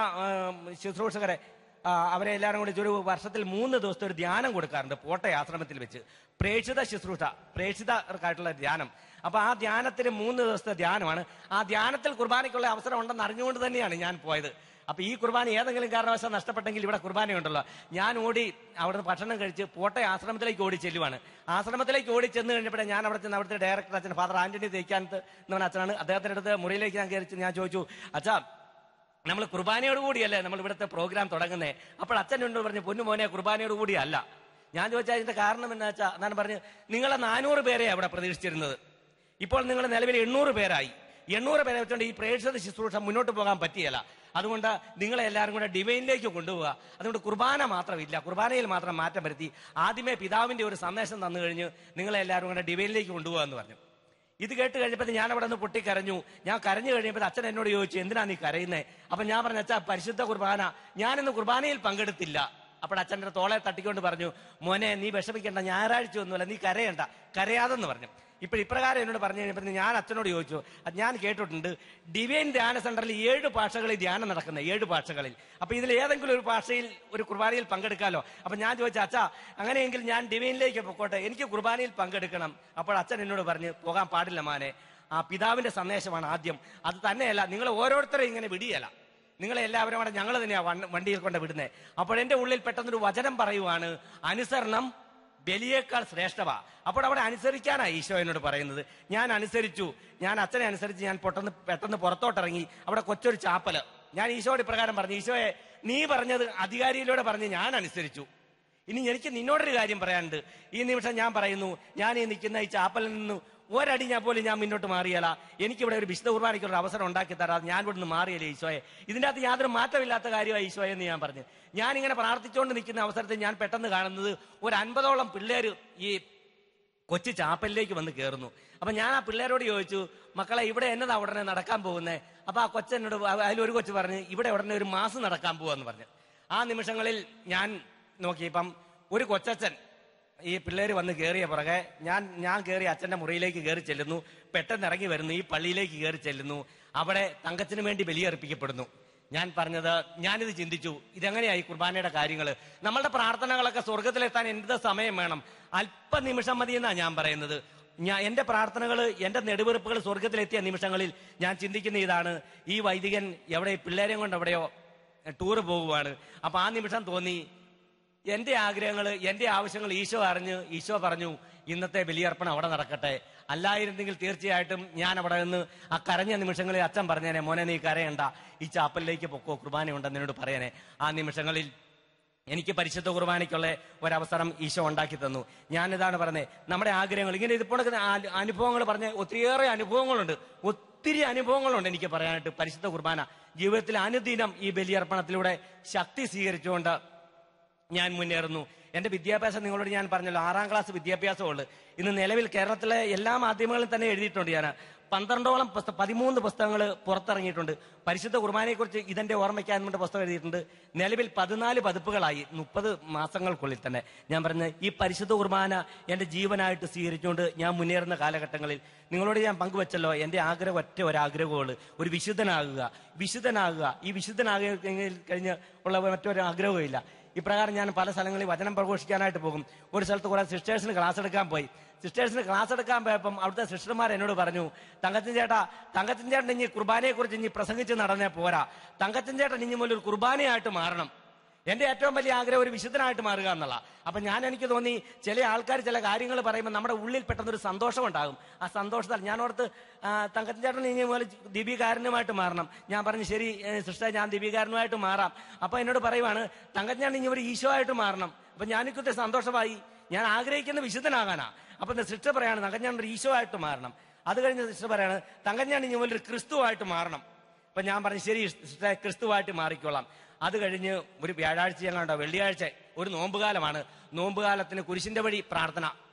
ശുശ്രൂഷകരെ അവരെ എല്ലാവരും കൂടി ഒരു വർഷത്തിൽ 3 ദിവസത്തെ ഒരു ധ്യാനം കൊടുക്കാറുണ്ട് കോട്ടയം ആശ്രമത്തിൽ വെച്ച്. പ്രേക്ഷിത ശുശ്രൂഷ, പ്രേക്ഷിതർക്കായിട്ടുള്ള ധ്യാനം. അപ്പൊ ആ ധ്യാനത്തിന് 3 ദിവസത്തെ ധ്യാനമാണ്. ആ ധ്യാനത്തിൽ കുർബാനയ്ക്കുള്ള അവസരം ഉണ്ടെന്ന് അറിഞ്ഞുകൊണ്ട് തന്നെയാണ് ഞാൻ പോയത്. അപ്പൊ ഈ കുർബാന ഏതെങ്കിലും കാരണവശാൽ നഷ്ടപ്പെട്ടെങ്കിൽ ഇവിടെ കുർബാനയുണ്ടല്ലോ. ഞാൻ ഓടി അവിടുന്ന് ഭക്ഷണം കഴിച്ച് കോട്ടയം ആശ്രമത്തിലേക്ക് ഓടി ചെല്ലുവാണ്. ആശ്രമത്തിലേക്ക് ഓടി ചെന്ന് കഴിഞ്ഞപ്പോഴേ ഞാൻ അവിടെ ചെന്ന് അവിടുത്തെ ഡയറക്ടർ അച്ഛൻ ഫാദർ ആന്റണി തേക്കാനത്ത് എന്ന് അച്ഛനാണ്. അദ്ദേഹത്തിന്റെ അടുത്ത് മുറിയിലേക്ക് ഞാൻ കയറി ഞാൻ ചോദിച്ചു, അച്ഛാ നമ്മൾ കുർബാനയോട് കൂടിയല്ലേ നമ്മൾ ഇവിടുത്തെ പ്രോഗ്രാം തുടങ്ങുന്നേ? അപ്പോൾ അച്ഛൻ എന്നോട് പറഞ്ഞു, പൊന്നുമോനെ കുർബാനയോട് കൂടിയല്ല. ഞാൻ ചോദിച്ചാൽ അതിന്റെ കാരണം എന്താ വെച്ചാൽ ഞാൻ പറഞ്ഞു, നിങ്ങളെ 400 പേരെ അവിടെ പ്രതീക്ഷിച്ചിരുന്നത്. ഇപ്പോൾ നിങ്ങൾ നിലവിൽ 800 പേരായി. 800 പേരെ വെച്ചുകൊണ്ട് ഈ പ്രേക്ഷിത ശുശ്രൂഷ മുന്നോട്ട് പോകാൻ പറ്റിയല്ല. അതുകൊണ്ട് നിങ്ങളെ എല്ലാവരും കൂടെ ഡിവൈനിലേക്ക് കൊണ്ടുപോവുക. അതുകൊണ്ട് കുർബാന മാത്രമില്ല, കുർബാനയിൽ മാത്രം മാറ്റം വരുത്തി ആദ്യമേ പിതാവിന്റെ ഒരു സന്ദേശം തന്നു കഴിഞ്ഞ് നിങ്ങളെ എല്ലാവരും കൂടെ ഡിവൈനിലേക്ക് കൊണ്ടുപോകുക എന്ന് പറഞ്ഞു. ഇത് കേട്ട് കഴിഞ്ഞപ്പോൾ ഞാൻ അവിടെ നിന്ന് പൊട്ടിക്കരഞ്ഞു. ഞാൻ കരഞ്ഞു കഴിഞ്ഞപ്പോൾ അച്ഛൻ എന്നോട് ചോദിച്ചു, എന്തിനാ നീ കരയുന്നേ? അപ്പൊ ഞാൻ പറഞ്ഞു, അച്ഛാ പരിശുദ്ധ കുർബാന ഞാനിന്ന് കുർബാനയിൽ പങ്കെടുത്തില്ല. അപ്പോൾ അച്ഛൻ്റെ തോളെ തട്ടിക്കൊണ്ട് പറഞ്ഞു, മോനെ നീ വിഷമിക്കേണ്ട, ഞായറാഴ്ച ഒന്നുമല്ല, നീ കരയണ്ട, കരയാതെന്ന് പറഞ്ഞു. ഇപ്രകാരം എന്നോട് പറഞ്ഞു കഴിഞ്ഞപ്പോൾ ഞാൻ അച്ഛനോട് ചോദിച്ചു, ഞാൻ കേട്ടിട്ടുണ്ട് ഡിവൈൻ ധ്യാന സെന്ററിൽ 7 ഭാഷകളിൽ ധ്യാനം നടക്കുന്നത്, 7 ഭാഷകളിൽ. അപ്പൊ ഇതിൽ ഏതെങ്കിലും ഒരു ഭാഷയിൽ ഒരു കുർബാനയിൽ പങ്കെടുക്കാമല്ലോ. അപ്പൊ ഞാൻ ചോദിച്ചു, അച്ഛാ അങ്ങനെയെങ്കിൽ ഞാൻ ഡിവൈനിലേക്ക് പൊക്കോട്ടെ, എനിക്ക് കുർബാനയിൽ പങ്കെടുക്കണം. അപ്പോൾ അച്ഛൻ എന്നോട് പറഞ്ഞു, പോകാൻ പാടില്ല മാനെ, ആ പിതാവിന്റെ സന്ദേശമാണ് ആദ്യം. അത് തന്നെയല്ല, നിങ്ങൾ ഓരോരുത്തരെയും ഇങ്ങനെ വിടിയല്ല, നിങ്ങളെ എല്ലാവരും കൂടെ ഞങ്ങൾ തന്നെയാണ് വണ്ടിയിൽ കൊണ്ട് വിടുന്നത്. അപ്പോൾ എന്റെ ഉള്ളിൽ പെട്ടെന്നൊരു വചനം പറയുവാണ്, അനുസരണം ബലിയേക്കാൾ ശ്രേഷ്ഠവാ. അപ്പോൾ അവിടെ അനുസരിക്കാനാണ് ഈശോ എന്നോട് പറയുന്നത്. ഞാൻ അനുസരിച്ചു. ഞാൻ അച്ഛനെ അനുസരിച്ച് ഞാൻ പെട്ടെന്ന് പുറത്തോട്ടിറങ്ങി. അവിടെ കൊച്ചൊരു ചാപ്പല്. ഞാൻ ഈശോയോട് ഇപ്രകാരം പറഞ്ഞു, ഈശോയെ നീ പറഞ്ഞത് അധികാരിയിലൂടെ പറഞ്ഞ് ഞാൻ അനുസരിച്ചു. ഇനി എനിക്ക് നിന്നോടൊരു കാര്യം പറയാനുണ്ട്. ഈ നിമിഷം ഞാൻ പറയുന്നു, ഞാൻ ഈ നിൽക്കുന്ന ഈ ചാപ്പലിൽ നിന്ന് ഒരടി ഞാൻ പോലും ഞാൻ മുന്നോട്ട് മാറിയല്ല. എനിക്കിവിടെ ഒരു വിശുദ്ധ കുർബാനയ്ക്കുള്ള അവസരം ഉണ്ടാക്കി തരാതെ ഞാൻ ഇവിടെ നിന്ന് മാറിയല്ലേ ഈശോയെ. ഇതിൻ്റെ അകത്ത് യാതൊരു മാറ്റമില്ലാത്ത കാര്യമായി ഈശോയെ എന്ന് ഞാൻ പറഞ്ഞു. ഞാനിങ്ങനെ പ്രാർത്ഥിച്ചുകൊണ്ട് നിൽക്കുന്ന അവസരത്തിൽ ഞാൻ പെട്ടെന്ന് കാണുന്നത് ഒരു 50ഓളം പിള്ളേർ ഈ കൊച്ചു ചാപ്പലിലേക്ക് വന്ന് കയറുന്നു. അപ്പൊ ഞാൻ ആ പിള്ളേരോട് ചോദിച്ചു, മക്കളെ ഇവിടെ എന്നതാ ഉടനെ നടക്കാൻ പോകുന്നത്? അപ്പൊ ആ കൊച്ചെന്നോട്, അതിലൊരു കൊച്ചു പറഞ്ഞ്, ഇവിടെ ഉടനെ ഒരു മാസം നടക്കാൻ പോവാന്ന് പറഞ്ഞു. ആ നിമിഷങ്ങളിൽ ഞാൻ നോക്കിയപ്പം ഒരു കൊച്ചച്ഛൻ ഈ പിള്ളേര് വന്ന് കയറിയ പുറകെ ഞാൻ കയറി അച്ഛന്റെ മുറിയിലേക്ക് കയറി ചെല്ലുന്നു. പെട്ടെന്ന് ഇറങ്ങി വരുന്നു, ഈ പള്ളിയിലേക്ക് കയറി ചെല്ലുന്നു. അവിടെ തങ്കത്തിന് വേണ്ടി ബലിയർപ്പിക്കപ്പെടുന്നു. ഞാൻ പറഞ്ഞത്, ഞാനിത് ചിന്തിച്ചു, ഇതെങ്ങനെയായി കുർബാനയുടെ കാര്യങ്ങൾ? നമ്മളുടെ പ്രാർത്ഥനകളൊക്കെ സ്വർഗത്തിലെത്താൻ എന്ത് സമയം വേണം? അല്പനിമിഷം മതി എന്നാണ് ഞാൻ പറയുന്നത്. എന്റെ പ്രാർത്ഥനകൾ, എന്റെ നെടുവെറുപ്പുകൾ സ്വർഗത്തിലെത്തിയ നിമിഷങ്ങളിൽ ഞാൻ ചിന്തിക്കുന്ന ഇതാണ്, ഈ വൈദികൻ എവിടെ പിള്ളേരെയും കൊണ്ട് എവിടെയോ ടൂറ് പോകുവാണ്. അപ്പൊ ആ നിമിഷം തോന്നി, എന്റെ ആഗ്രഹങ്ങൾ, എന്റെ ആവശ്യങ്ങൾ ഈശോ അറിഞ്ഞ് ഈശോ പറഞ്ഞു, ഇന്നത്തെ ബലിയർപ്പണം അവിടെ നടക്കട്ടെ. അല്ലായിരുന്നെങ്കിൽ തീർച്ചയായിട്ടും ഞാൻ അവിടെ നിന്ന് ആ കരഞ്ഞ നിമിഷങ്ങളിൽ അച്ഛൻ പറഞ്ഞേനെ, മോനെ നീ കരയണ്ട, ഈ ചാപ്പലിലേക്ക് പൊക്കോ, കുർബാന ഉണ്ടെന്ന് എന്നോട് പറയണേ. ആ നിമിഷങ്ങളിൽ എനിക്ക് പരിശുദ്ധ കുർബാനയ്ക്കുള്ള ഒരവസരം ഈശോ ഉണ്ടാക്കി തന്നു. ഞാനിതാണ് പറഞ്ഞത്, നമ്മുടെ ആഗ്രഹങ്ങൾ ഇങ്ങനെ ഇതിപ്പോൾ അനുഭവങ്ങൾ പറഞ്ഞ ഒത്തിരിയേറെ അനുഭവങ്ങളുണ്ട്, ഒത്തിരി അനുഭവങ്ങളുണ്ട് എനിക്ക് പറയാനായിട്ട്. പരിശുദ്ധ കുർബാന ജീവിതത്തിൽ അനുദിനം ഈ ബലിയർപ്പണത്തിലൂടെ ശക്തി സ്വീകരിച്ചുകൊണ്ട് ഞാൻ മുന്നേറുന്നു. എന്റെ വിദ്യാഭ്യാസം നിങ്ങളോട് ഞാൻ പറഞ്ഞല്ലോ, 6ാം ക്ലാസ് വിദ്യാഭ്യാസമുള്ളൂ. ഇന്ന് നിലവിൽ കേരളത്തിലെ എല്ലാ മാധ്യമങ്ങളും തന്നെ എഴുതിയിട്ടുണ്ട്. ഞാൻ 13 പുസ്തകങ്ങൾ പുറത്തിറങ്ങിയിട്ടുണ്ട്. പരിശുദ്ധ കുർബാനയെക്കുറിച്ച് ഇതിന്റെ ഓർമ്മയ്ക്കാനുള്ള പുസ്തകം എഴുതിയിട്ടുണ്ട്. നിലവിൽ 14 പതിപ്പുകളായി 30 മാസങ്ങൾക്കുള്ളിൽ തന്നെ. ഞാൻ പറഞ്ഞ ഈ പരിശുദ്ധ കുർബാന എന്റെ ജീവനായിട്ട് സ്വീകരിച്ചുകൊണ്ട് ഞാൻ മുന്നേറുന്ന കാലഘട്ടങ്ങളിൽ നിങ്ങളോട് ഞാൻ പങ്കുവച്ചല്ലോ, എന്റെ ആഗ്രഹം ഒറ്റ ഒരാഗ്രഹമുള്ളൂ, ഒരു വിശുദ്ധനാകുക. ഈ വിശുദ്ധനാകുക കഴിഞ്ഞ് ഉള്ള മറ്റൊരു ആഗ്രഹവും ഇല്ല. ഇപ്രകാരം ഞാൻ പല സ്ഥലങ്ങളിൽ വചനം പ്രഘോഷിക്കാനായിട്ട് പോകും. ഒരു സ്ഥലത്ത് കുറെ സിസ്റ്റേഴ്സിന് ക്ലാസ് എടുക്കാൻ പോയി. സിസ്റ്റേഴ്സിന് ക്ലാസ് എടുക്കാൻ പോയപ്പം അവിടുത്തെ സിസ്റ്റർമാർ എന്നോട് പറഞ്ഞു, തങ്കച്ചൻ ചേട്ടൻ ഇനി കുർബാനയെ കുറിച്ച് ഇനി പ്രസംഗിച്ച് നടന്നേ പോരാ, തങ്കച്ചൻ ചേട്ടൻ ഇനി മുതൽ ഒരു കുർബാനയായിട്ട് മാറണം. എന്റെ ഏറ്റവും വലിയ ആഗ്രഹം ഒരു വിശുദ്ധനായിട്ട് മാറുക എന്നുള്ള. അപ്പൊ എനിക്ക് തോന്നി, ചില ആൾക്കാർ ചില കാര്യങ്ങൾ പറയുമ്പോൾ നമ്മുടെ ഉള്ളിൽ പെട്ടെന്നൊരു സന്തോഷം ഉണ്ടാകും. ആ സന്തോഷത്താൽ ഞാൻ ഓർത്ത്, തങ്കച്ചൻ ചേട്ടൻ ഇനി മുതൽ ദീപികാരനുമായിട്ട് മാറണം. ഞാൻ പറഞ്ഞു, ശരി സിസ്റ്റർ, ഞാൻ ദീപികാരനുമായിട്ട് മാറാം. അപ്പൊ എന്നോട് പറയുവാണ്, തങ്കച്ചൻ ചേട്ടൻ ഇനി ഒരു ഈശോ ആയിട്ട് മാറണം. അപ്പൊ ഞാനിക്കൊത്തിരി സന്തോഷമായി. ഞാൻ ആഗ്രഹിക്കുന്ന വിശുദ്ധനാകാനാ. അപ്പൊ സിസ്റ്റർ പറയാണ്, തങ്കച്ചൻ ഒരു ഈശോ ആയിട്ട് മാറണം. അത് കഴിഞ്ഞ് സിസ്റ്റർ പറയാണ്, തങ്കച്ചൻ ഇനി മുതൽ ഒരു ക്രിസ്തുവായിട്ട് മാറണം. അപ്പൊ ഞാൻ പറഞ്ഞു, ശരി സിസ്റ്റർ, ക്രിസ്തുവായിട്ട് മാറിക്കോളാം. അത് കഴിഞ്ഞ് ഒരു വ്യാഴാഴ്ച ഞങ്ങളുണ്ടോ, വെള്ളിയാഴ്ച ഒരു നോമ്പുകാലമാണ്. നോമ്പുകാലത്തിന് കുരിശിന്റെ വഴി പ്രാർത്ഥന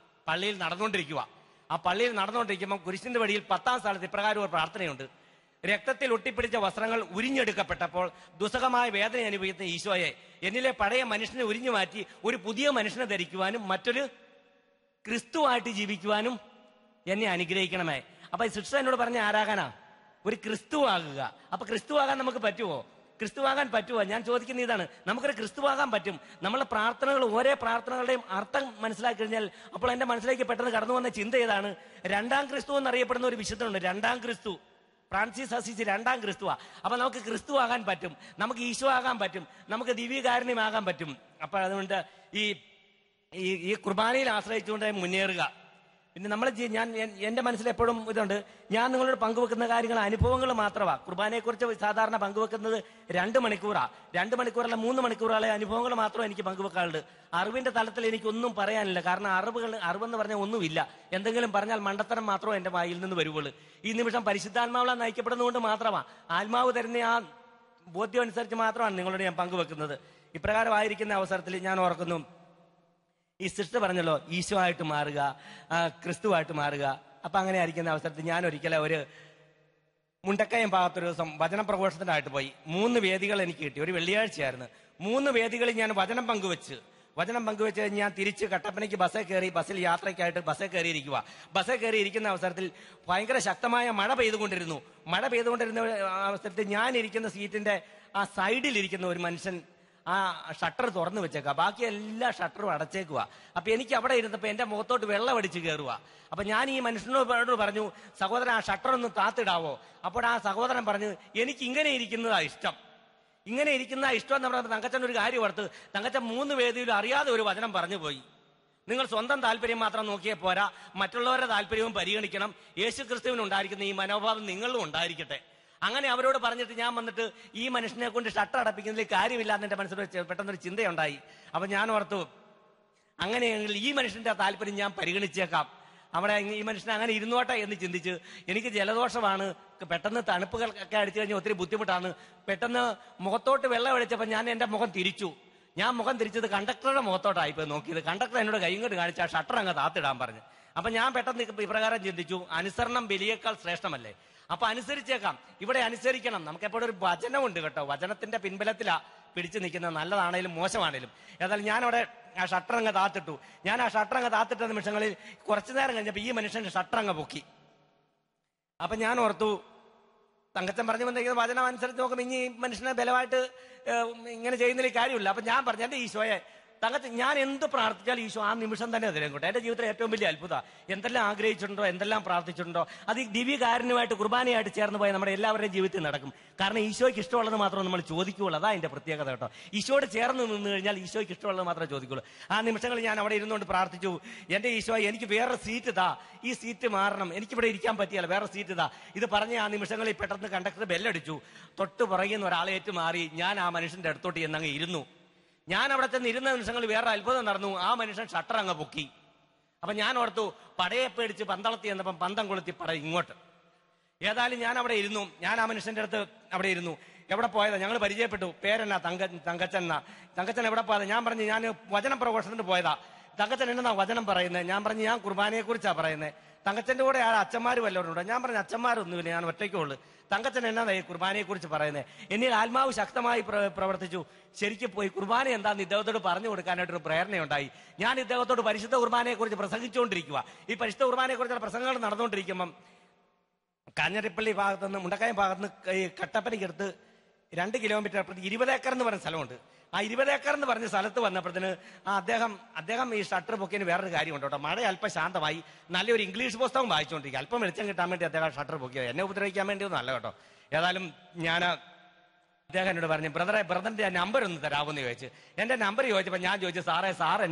പള്ളിയിൽ നടന്നുകൊണ്ടിരിക്കുക. ആ പള്ളിയിൽ നടന്നുകൊണ്ടിരിക്കുമ്പോൾ കുരിശിന്റെ വഴിയിൽ 10ാം സ്ഥലത്ത് ഇപ്രകാരം ഒരു പ്രാർത്ഥനയുണ്ട്. രക്തത്തിൽ ഒട്ടിപ്പിടിച്ച വസ്ത്രങ്ങൾ ഉരിഞ്ഞെടുക്കപ്പെട്ടപ്പോൾ ദുസ്സഹമായ വേദന അനുഭവിക്കുന്ന ഈശോയെ, എന്നിലെ പഴയ മനുഷ്യനെ ഉരിഞ്ഞു മാറ്റി ഒരു പുതിയ മനുഷ്യനെ ധരിക്കുവാനും മറ്റൊരു ക്രിസ്തുവായിട്ട് ജീവിക്കുവാനും എന്നെ അനുഗ്രഹിക്കണമേ. അപ്പൊ ഈ സിസ്റ്റർ എന്നോട് പറഞ്ഞ ആരാകാനാ? ഒരു ക്രിസ്തുവാകുക. അപ്പൊ ക്രിസ്തുവാകാൻ നമുക്ക് പറ്റുമോ? ക്രിസ്തുവാകാൻ പറ്റുമോ? ഞാൻ ചോദിക്കുന്ന ഇതാണ്. നമുക്കൊരു ക്രിസ്തുവാകാൻ പറ്റും. നമ്മളെ പ്രാർത്ഥനകൾ, ഓരോ പ്രാർത്ഥനകളുടെയും അർത്ഥം മനസ്സിലാക്കി കഴിഞ്ഞാൽ അപ്പോൾ എന്റെ മനസ്സിലേക്ക് പെട്ടെന്ന് കടന്നു വന്ന ചിന്ത ഏതാണ്? 2ാം ക്രിസ്തു എന്നറിയപ്പെടുന്ന ഒരു വിശുദ്ധനുണ്ട്. 2ാം ക്രിസ്തു, ഫ്രാൻസിസ് അസീസി 2ാം ക്രിസ്തുവാ. അപ്പൊ നമുക്ക് ക്രിസ്തു ആകാൻ പറ്റും, നമുക്ക് ഈശോ ആകാൻ പറ്റും, നമുക്ക് ദിവ്യകാരുണ്യമാകാൻ പറ്റും. അപ്പൊ അതുകൊണ്ട് ഈ കുർബാനയിൽ ആശ്രയിച്ചുകൊണ്ട് മുന്നേറുക. പിന്നെ നമ്മൾ ഞാൻ എന്റെ മനസ്സിൽ എപ്പോഴും ഇതുണ്ട്, ഞാൻ നിങ്ങളോട് പങ്കുവെക്കുന്ന കാര്യങ്ങൾ അനുഭവങ്ങൾ മാത്രമാണ്. കുർബാനയെക്കുറിച്ച് സാധാരണ പങ്കുവെക്കുന്നത് 2 മണിക്കൂറാണ്. 2 മണിക്കൂറല്ല 3 മണിക്കൂറുകളെ അനുഭവങ്ങൾ മാത്രം എനിക്ക് പങ്കുവെക്കാറുണ്ട്. അറിവിന്റെ തലത്തിൽ എനിക്കൊന്നും പറയാനില്ല. കാരണം അറിവെന്ന് പറഞ്ഞാൽ ഒന്നുമില്ല. എന്തെങ്കിലും പറഞ്ഞാൽ മണ്ടത്തരം മാത്രമേ എന്റെ വായിൽ നിന്ന് വരുവുള്ളൂ. ഈ നിമിഷം പരിശുദ്ധാത്മാവിൽ നയിക്കപ്പെടുന്നതുകൊണ്ട് മാത്രമാണ്, ആത്മാവ് തരുന്ന ആ ബോധ്യം അനുസരിച്ച് മാത്രമാണ് നിങ്ങളോട് ഞാൻ പങ്കുവെക്കുന്നത്. ഇപ്രകാരമായിരിക്കുന്ന അവസരത്തിൽ ഞാൻ ഓർക്കുന്നു, ഈ സിസ്റ്റർ പറഞ്ഞല്ലോ ഈശോ ആയിട്ട് മാറുക, ക്രിസ്തുവായിട്ട് മാറുക. അപ്പൊ അങ്ങനെ ആയിരിക്കുന്ന അവസരത്തിൽ ഞാൻ ഒരിക്കലും ഒരു മുണ്ടക്കയം ഭാഗത്തൊരു ദിവസം വചന പ്രഘോഷത്തിനായിട്ട് പോയി. 3 വേദികൾ എനിക്ക് കിട്ടി. ഒരു വെള്ളിയാഴ്ചയായിരുന്നു. 3 വേദികളിൽ ഞാൻ വചനം പങ്കുവെച്ച് ഞാൻ തിരിച്ച് കട്ടപ്പനയ്ക്ക് ബസ്സിൽ യാത്രയ്ക്കായിട്ട് ബസ്സിൽ കയറിയിരിക്കുന്ന അവസരത്തിൽ ഭയങ്കര ശക്തമായ മഴ പെയ്തുകൊണ്ടിരുന്ന അവസരത്തിൽ ഞാൻ ഇരിക്കുന്ന സീറ്റിന്റെ ആ സൈഡിലിരിക്കുന്ന ഒരു മനുഷ്യൻ ആ ഷട്ടർ തുറന്നു വെച്ചേക്കുക, ബാക്കി എല്ലാ ഷട്ടറും അടച്ചേക്കുക. അപ്പൊ എനിക്ക് അവിടെ ഇരുന്നപ്പോ എന്റെ മുഖത്തോട്ട് വെള്ളം അടിച്ച് കയറുക. അപ്പൊ ഞാൻ ഈ മനുഷ്യനോട് പറഞ്ഞു, സഹോദരൻ ആ ഷട്ടർ ഒന്ന് താത്തിടാവോ? അപ്പോൾ ആ സഹോദരൻ പറഞ്ഞു, എനിക്ക് ഇങ്ങനെ ഇരിക്കുന്നതാ ഇഷ്ടം എന്ന് പറഞ്ഞപ്പോൾ തങ്കച്ചൻ ഒരു കാര്യം ഓർത്ത്, തങ്കച്ചൻ 3 വേദിയിലും അറിയാതെ ഒരു വചനം പറഞ്ഞു പോയി. നിങ്ങൾ സ്വന്തം താല്പര്യം മാത്രം നോക്കിയേ പോരാ, മറ്റുള്ളവരുടെ താല്പര്യവും പരിഗണിക്കണം. യേശു ക്രിസ്തുവിന് ഉണ്ടായിരിക്കുന്ന ഈ മനോഭാവം നിങ്ങളിലും ഉണ്ടായിരിക്കട്ടെ. അങ്ങനെ അവരോട് പറഞ്ഞിട്ട് ഞാൻ വന്നിട്ട് ഈ മനുഷ്യനെ കൊണ്ട് ഷട്ടർ അടപ്പിക്കുന്നതിൽ കാര്യമില്ല എന്ന് എന്റെ മനസ്സിൽ പെട്ടെന്നൊരു ചിന്തയുണ്ടായി. അപ്പൊ ഞാൻ ഓർത്തു, അങ്ങനെയെങ്കിൽ ഈ മനുഷ്യന്റെ താല്പര്യം ഞാൻ പരിഗണിച്ചേക്കാം, അവിടെ ഈ മനുഷ്യൻ അങ്ങനെ ഇരുന്നോട്ടെ എന്ന് ചിന്തിച്ച്, എനിക്ക് ജലദോഷമാണ്, പെട്ടെന്ന് തണുപ്പുകളൊക്കെ അടിച്ചു കഴിഞ്ഞാൽ ഒത്തിരി ബുദ്ധിമുട്ടാണ്. പെട്ടെന്ന് മുഖത്തോട്ട് വെള്ളം അടിച്ചപ്പോൾ ഞാൻ എന്റെ മുഖം തിരിച്ചു. ഞാൻ മുഖം തിരിച്ചത് കണ്ടക്ടറുടെ മുഖത്തോട്ടായിപ്പോ നോക്കിയത്. കണ്ടക്ടർ എന്നോട് കൈ ഇങ്ങോട്ട് കാണിച്ച് ആ ഷട്ടർ അങ്ങ് താത്തിടാൻ പറഞ്ഞു. അപ്പൊ ഞാൻ പെട്ടെന്ന് ഇപ്രകാരം ചിന്തിച്ചു, അനുസരണം ബലിയേക്കാൾ ശ്രേഷ്ഠമല്ലേ? അപ്പൊ അനുസരിച്ചേക്കാം, ഇവിടെ അനുസരിക്കണം. നമുക്ക് എപ്പോഴും ഒരു വചനമുണ്ട് കേട്ടോ, വചനത്തിന്റെ പിൻബലത്തിലാ പിടിച്ചു നിൽക്കുന്നത്, നല്ലതാണേലും മോശമാണേലും. ഏതായാലും ഞാൻ അവിടെ ആ ഷട്ടർ അങ്ങ് താത്തിട്ടു. ഞാൻ ആ ഷട്ടർ അങ്ങ് താത്തിട്ട നിമിഷങ്ങളിൽ കുറച്ചു നേരം കഴിഞ്ഞപ്പോ ഈ മനുഷ്യന്റെ ഷട്ടർ അങ്ങ് പൊക്കി. അപ്പൊ ഞാൻ ഓർത്തു, തങ്കച്ചൻ പറഞ്ഞു വന്നിരിക്കുന്ന വചനം അനുസരിച്ച് നോക്കുമ്പോൾ ഇനി ഈ മനുഷ്യനെ ബലമായിട്ട് ഇങ്ങനെ ചെയ്യുന്നതിൽ കാര്യമില്ല. അപ്പൊ ഞാൻ പറഞ്ഞു, എന്റെ ഈശോയെ, തങ്കച്ചൻ ഞാൻ എന്ത് പ്രാർത്ഥിച്ചാലും ഈശോ ആ നിമിഷം തന്നെ അതിലേക്കോട്ടെ. എന്റെ ജീവിതത്തിൽ ഏറ്റവും വലിയ അത്ഭുത, എന്തെല്ലാം ആഗ്രഹിച്ചിട്ടുണ്ടോ, എന്തെല്ലാം പ്രാർത്ഥിച്ചിട്ടുണ്ടോ, അത് ഈ ദിവ്യകാരുണ്യമായിട്ട് കുർബാനയായിട്ട് ചേർന്ന് പോയി നമ്മുടെ എല്ലാവരുടെയും ജീവിതത്തിൽ നടക്കും. കാരണം ഈശോയ്ക്ക് ഇഷ്ടമുള്ളത് മാത്രമേ നമ്മൾ ചോദിക്കുകയുള്ളൂ. അതാ എന്റെ പ്രത്യേകത കേട്ടോ. ഈശോയോട് ചേർന്ന് നിന്ന് കഴിഞ്ഞാൽ ഈശോയ്ക്ക് ഇഷ്ടമുള്ളത് മാത്രമേ ചോദിക്കുള്ളൂ. ആ നിമിഷങ്ങളിൽ ഞാൻ അവിടെ ഇരുന്നുകൊണ്ട് പ്രാർത്ഥിച്ചു, എന്റെ ഈശോ എനിക്ക് വേറെ സീറ്റ് താ, ഈ സീറ്റ് മാറണം, എനിക്കിവിടെ ഇരിക്കാൻ പറ്റിയല്ല, വേറെ സീറ്റ് താ. ഇത് പറഞ്ഞ് ആ നിമിഷങ്ങളിൽ പെട്ടെന്ന് കണ്ടക്ടർ ബെല്ലടിച്ചു. തൊട്ട് പുറകിൽ നിന്ന് ഒരാളേറ്റ് മാറി ഞാൻ ആ മനുഷ്യന്റെ അടുത്തോട്ട് ചെന്നങ്ങ് ഇരുന്നു. ഞാൻ അവിടെ ചെന്ന് ഇരുന്ന നിമിഷങ്ങളിൽ വേറെ അത്ഭുതം നടന്നു. ആ മനുഷ്യൻ ഷട്ടർ അങ്ങ് പൊക്കി. അപ്പൊ ഞാൻ ഓർത്തു, പടയെ പേടിച്ച് പന്തളത്തി എന്നപ്പം പന്തം കൊളുത്തി പട ഇങ്ങോട്ട്. ഏതായാലും ഞാൻ അവിടെ ഇരുന്നു. ഞാൻ ആ മനുഷ്യന്റെ അടുത്ത് അവിടെ ഇരുന്നു. എവിടെ പോയതാ? ഞങ്ങൾ പരിചയപ്പെട്ടു. പേരെന്നാ? തങ്കച്ചൻ. തങ്കച്ചൻ എവിടെ പോയതാ? ഞാൻ പറഞ്ഞു, ഞാൻ വചന പ്രഘോഷത്തിന് പോയതാ. തങ്കച്ചൻ എന്നാ വചനം പറയുന്നത്? ഞാൻ പറഞ്ഞു, ഞാൻ കുർബാനയെ കുറിച്ചാ പറയുന്നത്. തങ്കച്ചന്റെ കൂടെ ആ അച്ഛന്മാർ വല്ലവരും ഉണ്ടോ? ഞാൻ പറഞ്ഞു, അച്ഛന്മാരൊന്നുമില്ല, ഞാൻ ഒറ്റയ്ക്കുള്ളൂ. തങ്കച്ചൻ എന്നാ ഈ കുർബാനയെ കുറിച്ച് പറയുന്നത്? എന്നിൽ ആത്മാവ് ശക്തമായി പ്രവർത്തിച്ചു. ശരിക്കും പോയി കുർബാന എന്താന്ന് ഇദ്ദേഹത്തോട് പറഞ്ഞു കൊടുക്കാനായിട്ടൊരു പ്രേരണയുണ്ടായി. ഞാൻ ഇദ്ദേഹത്തോട് പരിശുദ്ധ കുർബാനയെ കുറിച്ച് പ്രസംഗിച്ചുകൊണ്ടിരിക്കുക. ഈ പരിശുദ്ധ കുർബാനയെ കുറിച്ചുള്ള പ്രസംഗങ്ങൾ നടന്നുകൊണ്ടിരിക്കുമ്പം കാഞ്ഞിരപ്പള്ളി ഭാഗത്തുനിന്ന് മുണ്ടക്കയം ഭാഗത്തുനിന്ന് ഈ കട്ടപ്പനയ്ക്കടുത്ത് 2 കിലോമീറ്റർ അപ്പുറത്ത് 20 ഏക്കർ എന്ന് പറഞ്ഞ സ്ഥലമുണ്ട്. ആ 20 ഏക്കർ എന്ന് പറഞ്ഞ സ്ഥലത്ത് വന്നപ്പോഴത്തേന് അദ്ദേഹം ഈ ഷട്ടർ പൊക്കിയതിന് വേറൊരു കാര്യമുണ്ട് കേട്ടോ. മഴ അല്പം ശാന്തമായി, നല്ലൊരു ഇംഗ്ലീഷ് പുസ്തകം വായിച്ചുകൊണ്ടിരിക്കുക. അല്പം വെളിച്ചം കിട്ടാൻ വേണ്ടി അദ്ദേഹം ഷട്ടർ പൊക്കിയത്. എന്നെ ഉപദ്രവിക്കാൻ വേണ്ടിയൊന്നും അല്ല കേട്ടോ. ഏതായാലും ഞാൻ അദ്ദേഹം എന്നോട് പറഞ്ഞു, ബ്രദറിന്റെ നമ്പർ ഒന്ന് തരാമെന്ന് ചോദിച്ചു. എന്റെ നമ്പർ ചോദിച്ചപ്പോൾ ഞാൻ ചോദിച്ചു,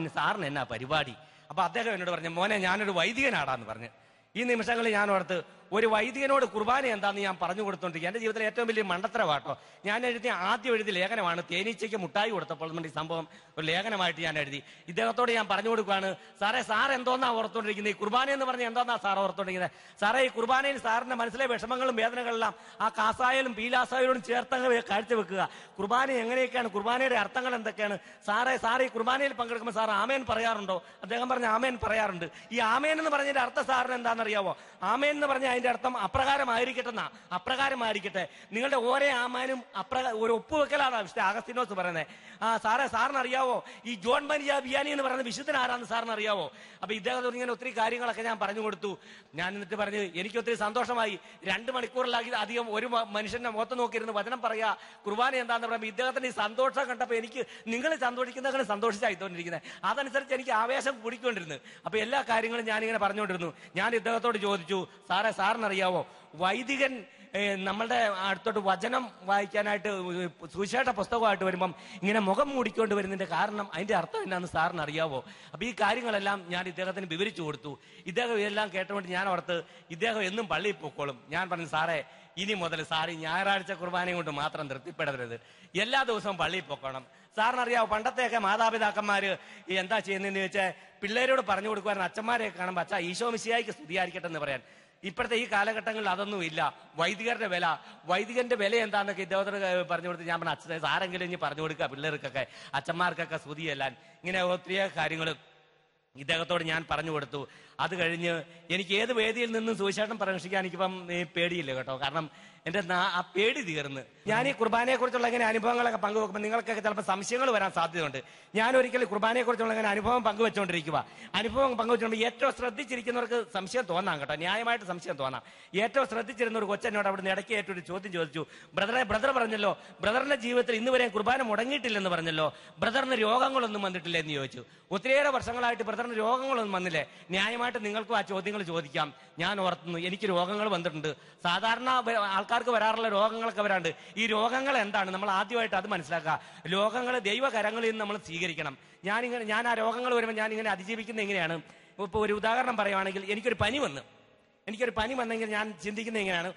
സാറിന് എന്നാ പരിപാടി? അപ്പൊ അദ്ദേഹം എന്നോട് പറഞ്ഞു, മോനെ ഞാനൊരു വൈദികനാടാന്ന് പറഞ്ഞു. ഈ നിമിഷങ്ങളിൽ ഞാൻ ഓർത്ത്, ഒരു വൈദികനോട് കുർബാന എന്താന്ന് ഞാൻ പറഞ്ഞു കൊടുത്തോണ്ടിരിക്കുക. എന്റെ ജീവിതത്തിലെ ഏറ്റവും വലിയ മണ്ടത്തരവാട്ടോ. ഞാൻ ആദ്യം എഴുതിയ ലേഖനമാണ് തേനീച്ചയ്ക്ക് മുട്ടായി കൊടുത്തപ്പോൾ ഈ സംഭവം ഒരു ലേഖനമായിട്ട് ഞാൻ എഴുതി. ഇദ്ദേഹത്തോട് ഞാൻ പറഞ്ഞു കൊടുക്കുകയാണ്, സാർ എന്തോന്നാ ഓർത്തോണ്ടിരിക്കുന്നത്? ഈ കുർബാന എന്ന് പറഞ്ഞാൽ എന്തോന്നാ സാർ ഓർത്തോണ്ടിരിക്കുന്നത്? സാറേ, ഈ കുർബാനയിൽ സാറിന്റെ മനസ്സിലെ വിഷമങ്ങളും വേദനകളെല്ലാം ആ കാസായാലും പീലാസായാലും ചേർത്തങ്ങ് കാഴ്ചവെക്കുക. കുർബാന എങ്ങനെയൊക്കെയാണ്, കുർബാനയുടെ അർത്ഥങ്ങൾ എന്തൊക്കെയാണ്? സാറേ ഈ കുർബാനയിൽ പങ്കെടുക്കുമ്പോൾ സാർ ആമേൻ പറയാറുണ്ടോ? അദ്ദേഹം പറഞ്ഞ ആമേൻ പറയാറുണ്ട്. ഈ ആമേൻ എന്ന് പറഞ്ഞതിന്റെ അർത്ഥം സാറിന് എന്താണെന്നറിയാവോ? ആമേൻ എന്ന് പറഞ്ഞ അതിന്റെ അർത്ഥം അപ്രകാരമായിരിക്കട്ടെ. നിങ്ങളുടെ ഓരോ ആമാനും ഒരു ഒപ്പുവെക്കലാണ് വിശുദ്ധ അഗസ്തീനോസ് പറയുന്നത്. സാറിന് അറിയാവോ ഈ ജോൺ മരിയ വിയാനി എന്ന് പറയുന്ന വിശുദ്ധൻ ആരാന്ന് സാറിന് അറിയാവോ? അപ്പൊ ഇദ്ദേഹത്തോട് ഇങ്ങനെ ഒത്തിരി കാര്യങ്ങളൊക്കെ ഞാൻ പറഞ്ഞു കൊടുത്തു. ഞാൻ എന്നിട്ട് പറഞ്ഞു, എനിക്ക് ഒത്തിരി സന്തോഷമായി. 2 മണിക്കൂറിലാക്കി അധികം ഒരു മനുഷ്യന്റെ മുഖത്ത് നോക്കിയിരുന്ന് വചനം പറയാ, കുർബാന എന്താന്ന് പറയുമ്പോൾ ഇദ്ദേഹത്തിന്റെ ഈ സന്തോഷം കണ്ടപ്പോൾ എനിക്ക് നിങ്ങൾ സന്തോഷിക്കുന്നതിന് സന്തോഷിച്ചായിത്തോണ്ടിരിക്കുന്നത്. അതനുസരിച്ച് എനിക്ക് ആവേശം കൂടിക്കൊണ്ടിരുന്നു. അപ്പൊ എല്ലാ കാര്യങ്ങളും ഞാനിങ്ങനെ പറഞ്ഞുകൊണ്ടിരുന്നു. ഞാൻ ഇദ്ദേഹത്തോട് ചോദിച്ചു, സാറിനറിയാവോ വൈദികൻ നമ്മളുടെ അടുത്തോട്ട് വചനം വായിക്കാനായിട്ട് സുവിശേഷ പുസ്തകമായിട്ട് വരുമ്പം ഇങ്ങനെ മുഖം മൂടിക്കൊണ്ട് വരുന്നതിന്റെ കാരണം അതിന്റെ അർത്ഥം എന്നാന്ന് സാറിന് അറിയാവോ? അപ്പൊ ഈ കാര്യങ്ങളെല്ലാം ഞാൻ ഇദ്ദേഹത്തിന് വിവരിച്ചു കൊടുത്തു. ഇദ്ദേഹം ഇതെല്ലാം കേട്ടുകൊണ്ട് ഞാൻ ഓർത്ത് ഇദ്ദേഹം എന്നും പള്ളിയിൽ പൊക്കോളും. ഞാൻ പറഞ്ഞു, സാറേ ഇനി മുതൽ സാറി ഞായറാഴ്ച കുർബാനയും കൊണ്ട് മാത്രം തൃപ്തിപ്പെടരുത്, എല്ലാ ദിവസവും പള്ളിയിൽ പൊക്കണം. സാറിനറിയാവോ, പണ്ടത്തെയൊക്കെ മാതാപിതാക്കന്മാര് എന്താ ചെയ്യുന്നതെന്ന് ചോദിച്ചാൽ പിള്ളേരോട് പറഞ്ഞു കൊടുക്കുവാൻ അച്ഛന്മാരെയൊക്കെ കാണുമ്പോൾ അച്ഛാ ഈശോ മിശിഹായ്ക്ക് സ്തുതിയായിരിക്കട്ടെ എന്ന് പറയാൻ. ഇപ്പോഴത്തെ ഈ കാലഘട്ടങ്ങളിൽ അതൊന്നും ഇല്ല. വൈദികന്റെ വില എന്താണെന്നൊക്കെ ഇദ്ദേഹത്തിന് പറഞ്ഞു കൊടുത്ത് ഞാൻ പറഞ്ഞ അച്ഛൻ സാരെങ്കിലും ഇനി പറഞ്ഞു കൊടുക്കുക പിള്ളേർക്കൊക്കെ, അച്ഛന്മാർക്കൊക്കെ സ്തുതിയെല്ലാം ഇങ്ങനെ ഒത്തിരി കാര്യങ്ങൾ ഇദ്ദേഹത്തോട് ഞാൻ പറഞ്ഞു കൊടുത്തു. അത് കഴിഞ്ഞ് എനിക്ക് ഏത് വേദിയിൽ നിന്നും സുവിശേഷം പ്രവേശിക്കാൻ എനിക്കിപ്പം പേടിയില്ല കേട്ടോ. കാരണം എന്റെ ആ പേടി തീർന്ന് ഞാൻ ഈ കുർബാനയെ കുറിച്ചുള്ള ഇങ്ങനെ അനുഭവങ്ങളൊക്കെ പങ്കുവെക്കുമ്പോൾ നിങ്ങൾക്കൊക്കെ ചിലപ്പോൾ സംശയങ്ങൾ വരാൻ സാധ്യതയുണ്ട്. ഞാൻ ഒരിക്കലും കുർബാനയെ കുറിച്ചുള്ള ഇങ്ങനെ അനുഭവം പങ്കുവെച്ചുകൊണ്ടിരിക്കുമ്പോൾ ഏറ്റവും ശ്രദ്ധിച്ചിരിക്കുന്നവർക്ക് സംശയം തോന്നാം കേട്ടോ, ന്യായമായിട്ട് സംശയം തോന്നാം. ഏറ്റവും ശ്രദ്ധിച്ചിരുന്ന ഒരു കൊച്ചനോട് അവിടുന്ന് ഇടയ്ക്ക് ഏറ്റൊരു ചോദ്യം ചോദിച്ചു. ബ്രദർ പറഞ്ഞല്ലോ, ബ്രദറിന്റെ ജീവിതത്തിൽ ഇന്ന് വരെ കുർബാന മുടങ്ങിയിട്ടില്ലെന്ന് പറഞ്ഞല്ലോ, ബ്രദറിന് രോഗങ്ങളൊന്നും വന്നിട്ടില്ല എന്ന് ചോദിച്ചു. ഒത്തിരിയേറെ വർഷങ്ങളായിട്ട് ബ്രദറിന് രോഗങ്ങളൊന്നും വന്നില്ലേ? ന്യായമായിട്ട് നിങ്ങൾക്കും ആ ചോദ്യങ്ങൾ ചോദിക്കാം. ഞാൻ ഓർത്തുന്നു എനിക്ക് രോഗങ്ങൾ വന്നിട്ടുണ്ട്. സാധാരണ ആൾക്കാർക്ക് വരാറുള്ള രോഗങ്ങളൊക്കെ വരാണ്ട്. ഈ രോഗങ്ങൾ എന്താണ് നമ്മൾ ആദ്യമായിട്ട് അത് മനസ്സിലാക്കുക. രോഗങ്ങൾ ദൈവകരങ്ങളിൽ നിന്ന് നമ്മൾ സ്വീകരിക്കണം. ഞാൻ ആ രോഗങ്ങൾ വരുമ്പോൾ ഞാൻ ഇങ്ങനെ അതിജീവിക്കുന്നത് എങ്ങനെയാണ്? ഇപ്പൊ ഒരു ഉദാഹരണം പറയുവാണെങ്കിൽ എനിക്കൊരു പനി വന്നെങ്കിൽ ഞാൻ ചിന്തിക്കുന്നത് എങ്ങനെയാണ്?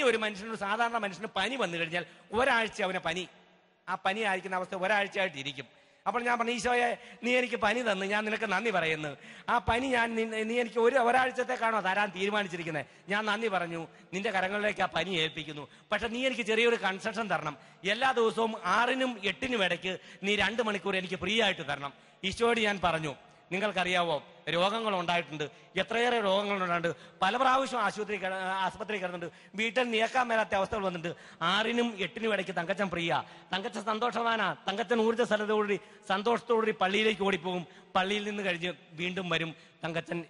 ഒരു മനുഷ്യന്, സാധാരണ മനുഷ്യന് പനി വന്നു കഴിഞ്ഞാൽ ഒരാഴ്ച അവനെ ആ പനി ആയിരിക്കുന്ന അവസ്ഥ ഒരാഴ്ചയായിട്ട് ഇരിക്കും. അപ്പോൾ ഞാൻ പറഞ്ഞു, ഈശോയെ നീ എനിക്ക് പനി തന്നു, ഞാൻ നിനക്ക് നന്ദി പറയുന്നു. ആ പനി നീ എനിക്ക് ഒരാഴ്ചത്തേക്കാണോ തരാൻ തീരുമാനിച്ചിരിക്കുന്നത്? ഞാൻ നന്ദി പറഞ്ഞു, നിന്റെ കരങ്ങളിലേക്ക് ആ പനി ഏൽപ്പിക്കുന്നു. പക്ഷെ നീ എനിക്ക് ചെറിയൊരു കൺസെഷൻ തരണം. എല്ലാ ദിവസവും 6-നും 8-നും ഇടയ്ക്ക് നീ 2 മണിക്കൂർ എനിക്ക് ഫ്രീ ആയിട്ട് തരണം. ഈശോയോട് ഞാൻ പറഞ്ഞു, നിങ്ങൾക്കറിയാവോ രോഗങ്ങൾ ഉണ്ടായിട്ടുണ്ട്, എത്രയേറെ രോഗങ്ങളുണ്ടായിട്ടുണ്ട്. പല പ്രാവശ്യം ആശുപത്രി കിടന്നിട്ട് വീട്ടിൽ നീക്കാൻ മേലാത്ത അവസ്ഥകൾ വന്നിട്ടുണ്ട്. 6-നും 8-നും ഇടയ്ക്ക് തങ്കച്ചൻ പ്രിയ, തങ്കച്ചൻ സന്തോഷവാനാ, തങ്കച്ചൻ ഊർജ്ജസ്വലതയോടുകൂടി സന്തോഷത്തോടുകൂടി പള്ളിയിലേക്ക് ഓടിപ്പോകും. പള്ളിയിൽ നിന്ന് കഴിഞ്ഞ് വീണ്ടും വരും. തങ്കച്ചൻ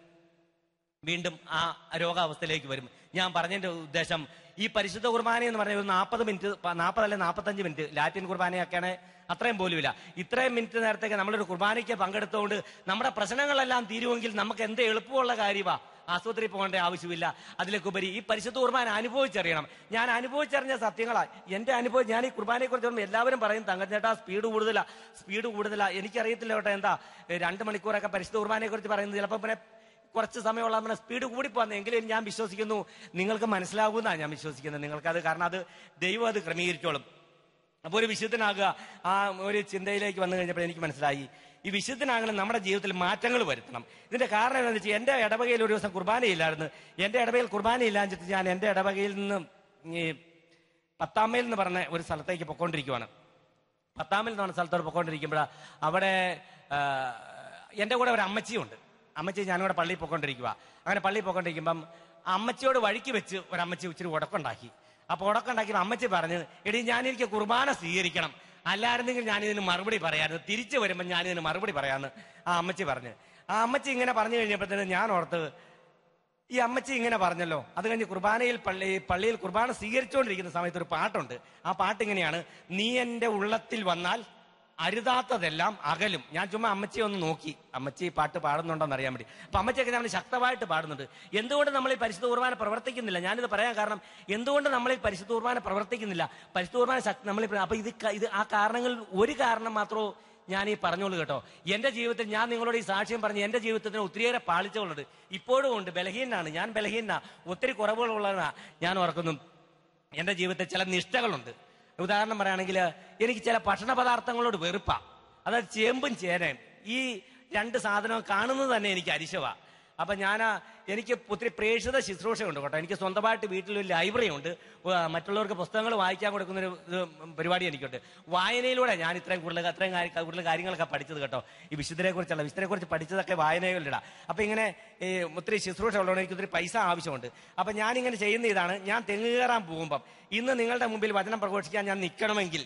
വീണ്ടും ആ രോഗാവസ്ഥയിലേക്ക് വരും. ഞാൻ പറഞ്ഞതിന്റെ ഉദ്ദേശം, ഈ പരിശുദ്ധ കുർബാന എന്ന് പറഞ്ഞ ഒരു 40 മിനിറ്റ്, 40 അല്ലെ 45 മിനിറ്റ്, ലാറ്റിൻ കുർബാനയൊക്കെയാണ് അത്രയും പോലുമില്ല. ഇത്രയും മിനിറ്റ് നേരത്തേക്ക് നമ്മളൊരു കുർബാനയ്ക്ക് പങ്കെടുത്തുകൊണ്ട് നമ്മുടെ പ്രശ്നങ്ങളെല്ലാം തീരുമെങ്കിൽ നമുക്ക് എന്ത് എളുപ്പമുള്ള കാര്യമാണ്. ആശുപത്രി പോകേണ്ട ആവശ്യമില്ല. അതിലേക്കുപരി ഈ പരിശുദ്ധ കുർബാന അനുഭവിച്ചറിയണം. ഞാൻ അനുഭവിച്ചറിഞ്ഞ സത്യങ്ങളാണ് എന്റെ അനുഭവം. ഞാൻ ഈ കുർബാനയെ കുറിച്ച് എല്ലാവരും പറയും, തങ്കച്ചേട്ടാ സ്പീഡ് കൂടുതലാ. എനിക്കറിയത്തില്ല കേട്ടോ എന്താ 2 മണിക്കൂറൊക്കെ പരിശുദ്ധ കുർബാനയെ കുറിച്ച് പറയുന്നത്. ചിലപ്പോൾ പിന്നെ കുറച്ച് സമയമുള്ള നമ്മുടെ സ്പീഡ് കൂടിപ്പോകുന്ന. എങ്കിലും ഞാൻ വിശ്വസിക്കുന്നു നിങ്ങൾക്ക് മനസ്സിലാകുമെന്നാണ് ഞാൻ വിശ്വസിക്കുന്നത്. നിങ്ങൾക്കത്, കാരണം അത് ദൈവം അത് ക്രമീകരിച്ചോളും. അപ്പോൾ ഒരു വിശുദ്ധനാകുക, ആ ഒരു ചിന്തയിലേക്ക് വന്നു കഴിഞ്ഞപ്പോൾ എനിക്ക് മനസ്സിലായി, ഈ വിശുദ്ധനാകണം നമ്മുടെ ജീവിതത്തിൽ മാറ്റങ്ങൾ വരുത്തണം. ഇതിന്റെ കാരണം എന്താണെന്ന് വെച്ചാൽ, എന്റെ ഇടവകയിൽ ഒരു ദിവസം കുർബാനയില്ലായിരുന്നു. എന്റെ ഇടവകയിൽ കുർബാനയില്ലാഞ്ഞിട്ട് ഞാൻ എന്റെ ഇടവകയിൽ നിന്ന് ഈ പത്താമയിൽ എന്ന് പറഞ്ഞ ഒരു സ്ഥലത്തേക്ക് പൊക്കോണ്ടിരിക്കുവാണ്. പത്താമയിൽ എന്ന് പറഞ്ഞ സ്ഥലത്തോട് പൊക്കോണ്ടിരിക്കുമ്പോഴാണ് അവിടെ എന്റെ കൂടെ ഒരു അമ്മച്ചിയുണ്ട്. ഞാനിവിടെ പള്ളിയിൽ പൊക്കോണ്ടിരിക്കുക. അങ്ങനെ പള്ളിയിൽ പൊക്കോണ്ടിരിക്കുമ്പം അമ്മച്ചിയോട് വഴിക്ക് വെച്ച് ഒരമ്മച്ചി ഇച്ചിരി ഉടക്കുണ്ടാക്കി. അപ്പൊ ഉടക്കുണ്ടാക്കിയപ്പോൾ അമ്മച്ചി പറഞ്ഞു, എടി എനിക്ക് കുർബാന സ്വീകരിക്കണം, അല്ലായിരുന്നെങ്കിൽ ഞാനിതിന് മറുപടി പറയാമായിരുന്നു, തിരിച്ചു വരുമ്പോൾ ഞാനിതിന് മറുപടി പറയാമെന്ന് ആ അമ്മച്ചി പറഞ്ഞു. ആ അമ്മച്ചി ഇങ്ങനെ പറഞ്ഞു കഴിഞ്ഞപ്പോഴത്തേന് ഞാൻ ഓർത്ത്, ഈ അമ്മച്ചി ഇങ്ങനെ പറഞ്ഞല്ലോ. അത് കഴിഞ്ഞ് പള്ളിയിൽ കുർബാന സ്വീകരിച്ചുകൊണ്ടിരിക്കുന്ന സമയത്ത് ഒരു പാട്ടുണ്ട്. ആ പാട്ട് ഇങ്ങനെയാണ്, നീ എന്റെ ഉള്ളത്തിൽ വന്നാൽ അരുതാത്തതെല്ലാം അകലും. ഞാൻ ചുമ്മാ അമ്മച്ചിയെ ഒന്ന് നോക്കി, അമ്മച്ചി പാട്ട് പാടുന്നുണ്ടോന്ന് അറിയാൻ വേണ്ടി. അപ്പൊ അമ്മച്ചിയൊക്കെ നമ്മൾ ശക്തമായിട്ട് പാടുന്നുണ്ട്. എന്തുകൊണ്ട് നമ്മൾ ഈ പരിശുദ്ധ കുർബാന പ്രവർത്തിക്കുന്നില്ല? ഞാനിത് പറയാൻ കാരണം, എന്തുകൊണ്ട് നമ്മൾ ഈ പരിശുദ്ധ കുർബാന പ്രവർത്തിക്കുന്നില്ല? പരിശുദ്ധ കുർബാന അപ്പൊ ഇത് ആ കാരണങ്ങളിൽ ഒരു കാരണം മാത്രമോ ഞാൻ ഈ പറഞ്ഞോളൂ കേട്ടോ. എന്റെ ജീവിതത്തിൽ ഞാൻ നിങ്ങളോട് ഈ സാക്ഷ്യം പറഞ്ഞ് എന്റെ ജീവിതത്തിന് ഒത്തിരിയേറെ പാളിച്ചകളുണ്ട്, ഇപ്പോഴും ഉണ്ട്. ബലഹീനാണ് ഞാൻ, ഒത്തിരി കുറവുകളുള്ളതാണ്. ഞാൻ ഓർക്കുന്നു എന്റെ ജീവിതത്തിൽ ചില നിഷ്ഠകളുണ്ട്. ഉദാഹരണം പറയുകയാണെങ്കിൽ, എനിക്ക് ചില ഭക്ഷണ പദാർത്ഥങ്ങളോട് വെറുപ്പാ. അതായത് ചേമ്പും ചേനയും, ഈ 2 സാധനവും കാണുന്നത് തന്നെ എനിക്ക് അരിശവാ. അപ്പൊ എനിക്ക് ഒത്തിരി പ്രേക്ഷിത ശുശ്രൂഷയുണ്ട് കേട്ടോ. എനിക്ക് സ്വന്തമായിട്ട് വീട്ടിലൊരു ലൈബ്രറി ഉണ്ട്. മറ്റുള്ളവർക്ക് പുസ്തകങ്ങൾ വായിക്കാൻ കൊടുക്കുന്നൊരു പരിപാടി എനിക്കുണ്ട്. വായനയിലൂടെ ഞാൻ ഇത്രയും കൂടുതൽ കാര്യങ്ങളൊക്കെ പഠിച്ചത് കേട്ടോ. ഈ വിശുദ്ധരെ കുറിച്ച് പഠിച്ചതൊക്കെ വായനയിലിടാം. അപ്പൊ ഇങ്ങനെ ഒത്തിരി ശുശ്രൂഷ ഉള്ളതുകൊണ്ട് എനിക്ക് ഒത്തിരി പൈസ ആവശ്യമുണ്ട്. അപ്പൊ ഞാനിങ്ങനെ ചെയ്യുന്ന ഇതാണ്, ഞാൻ തെങ്ങ് കയറാൻ പോകുമ്പം ഇന്ന് നിങ്ങളുടെ മുമ്പിൽ വചനം പ്രഘോഷിക്കാൻ ഞാൻ നിൽക്കണമെങ്കിൽ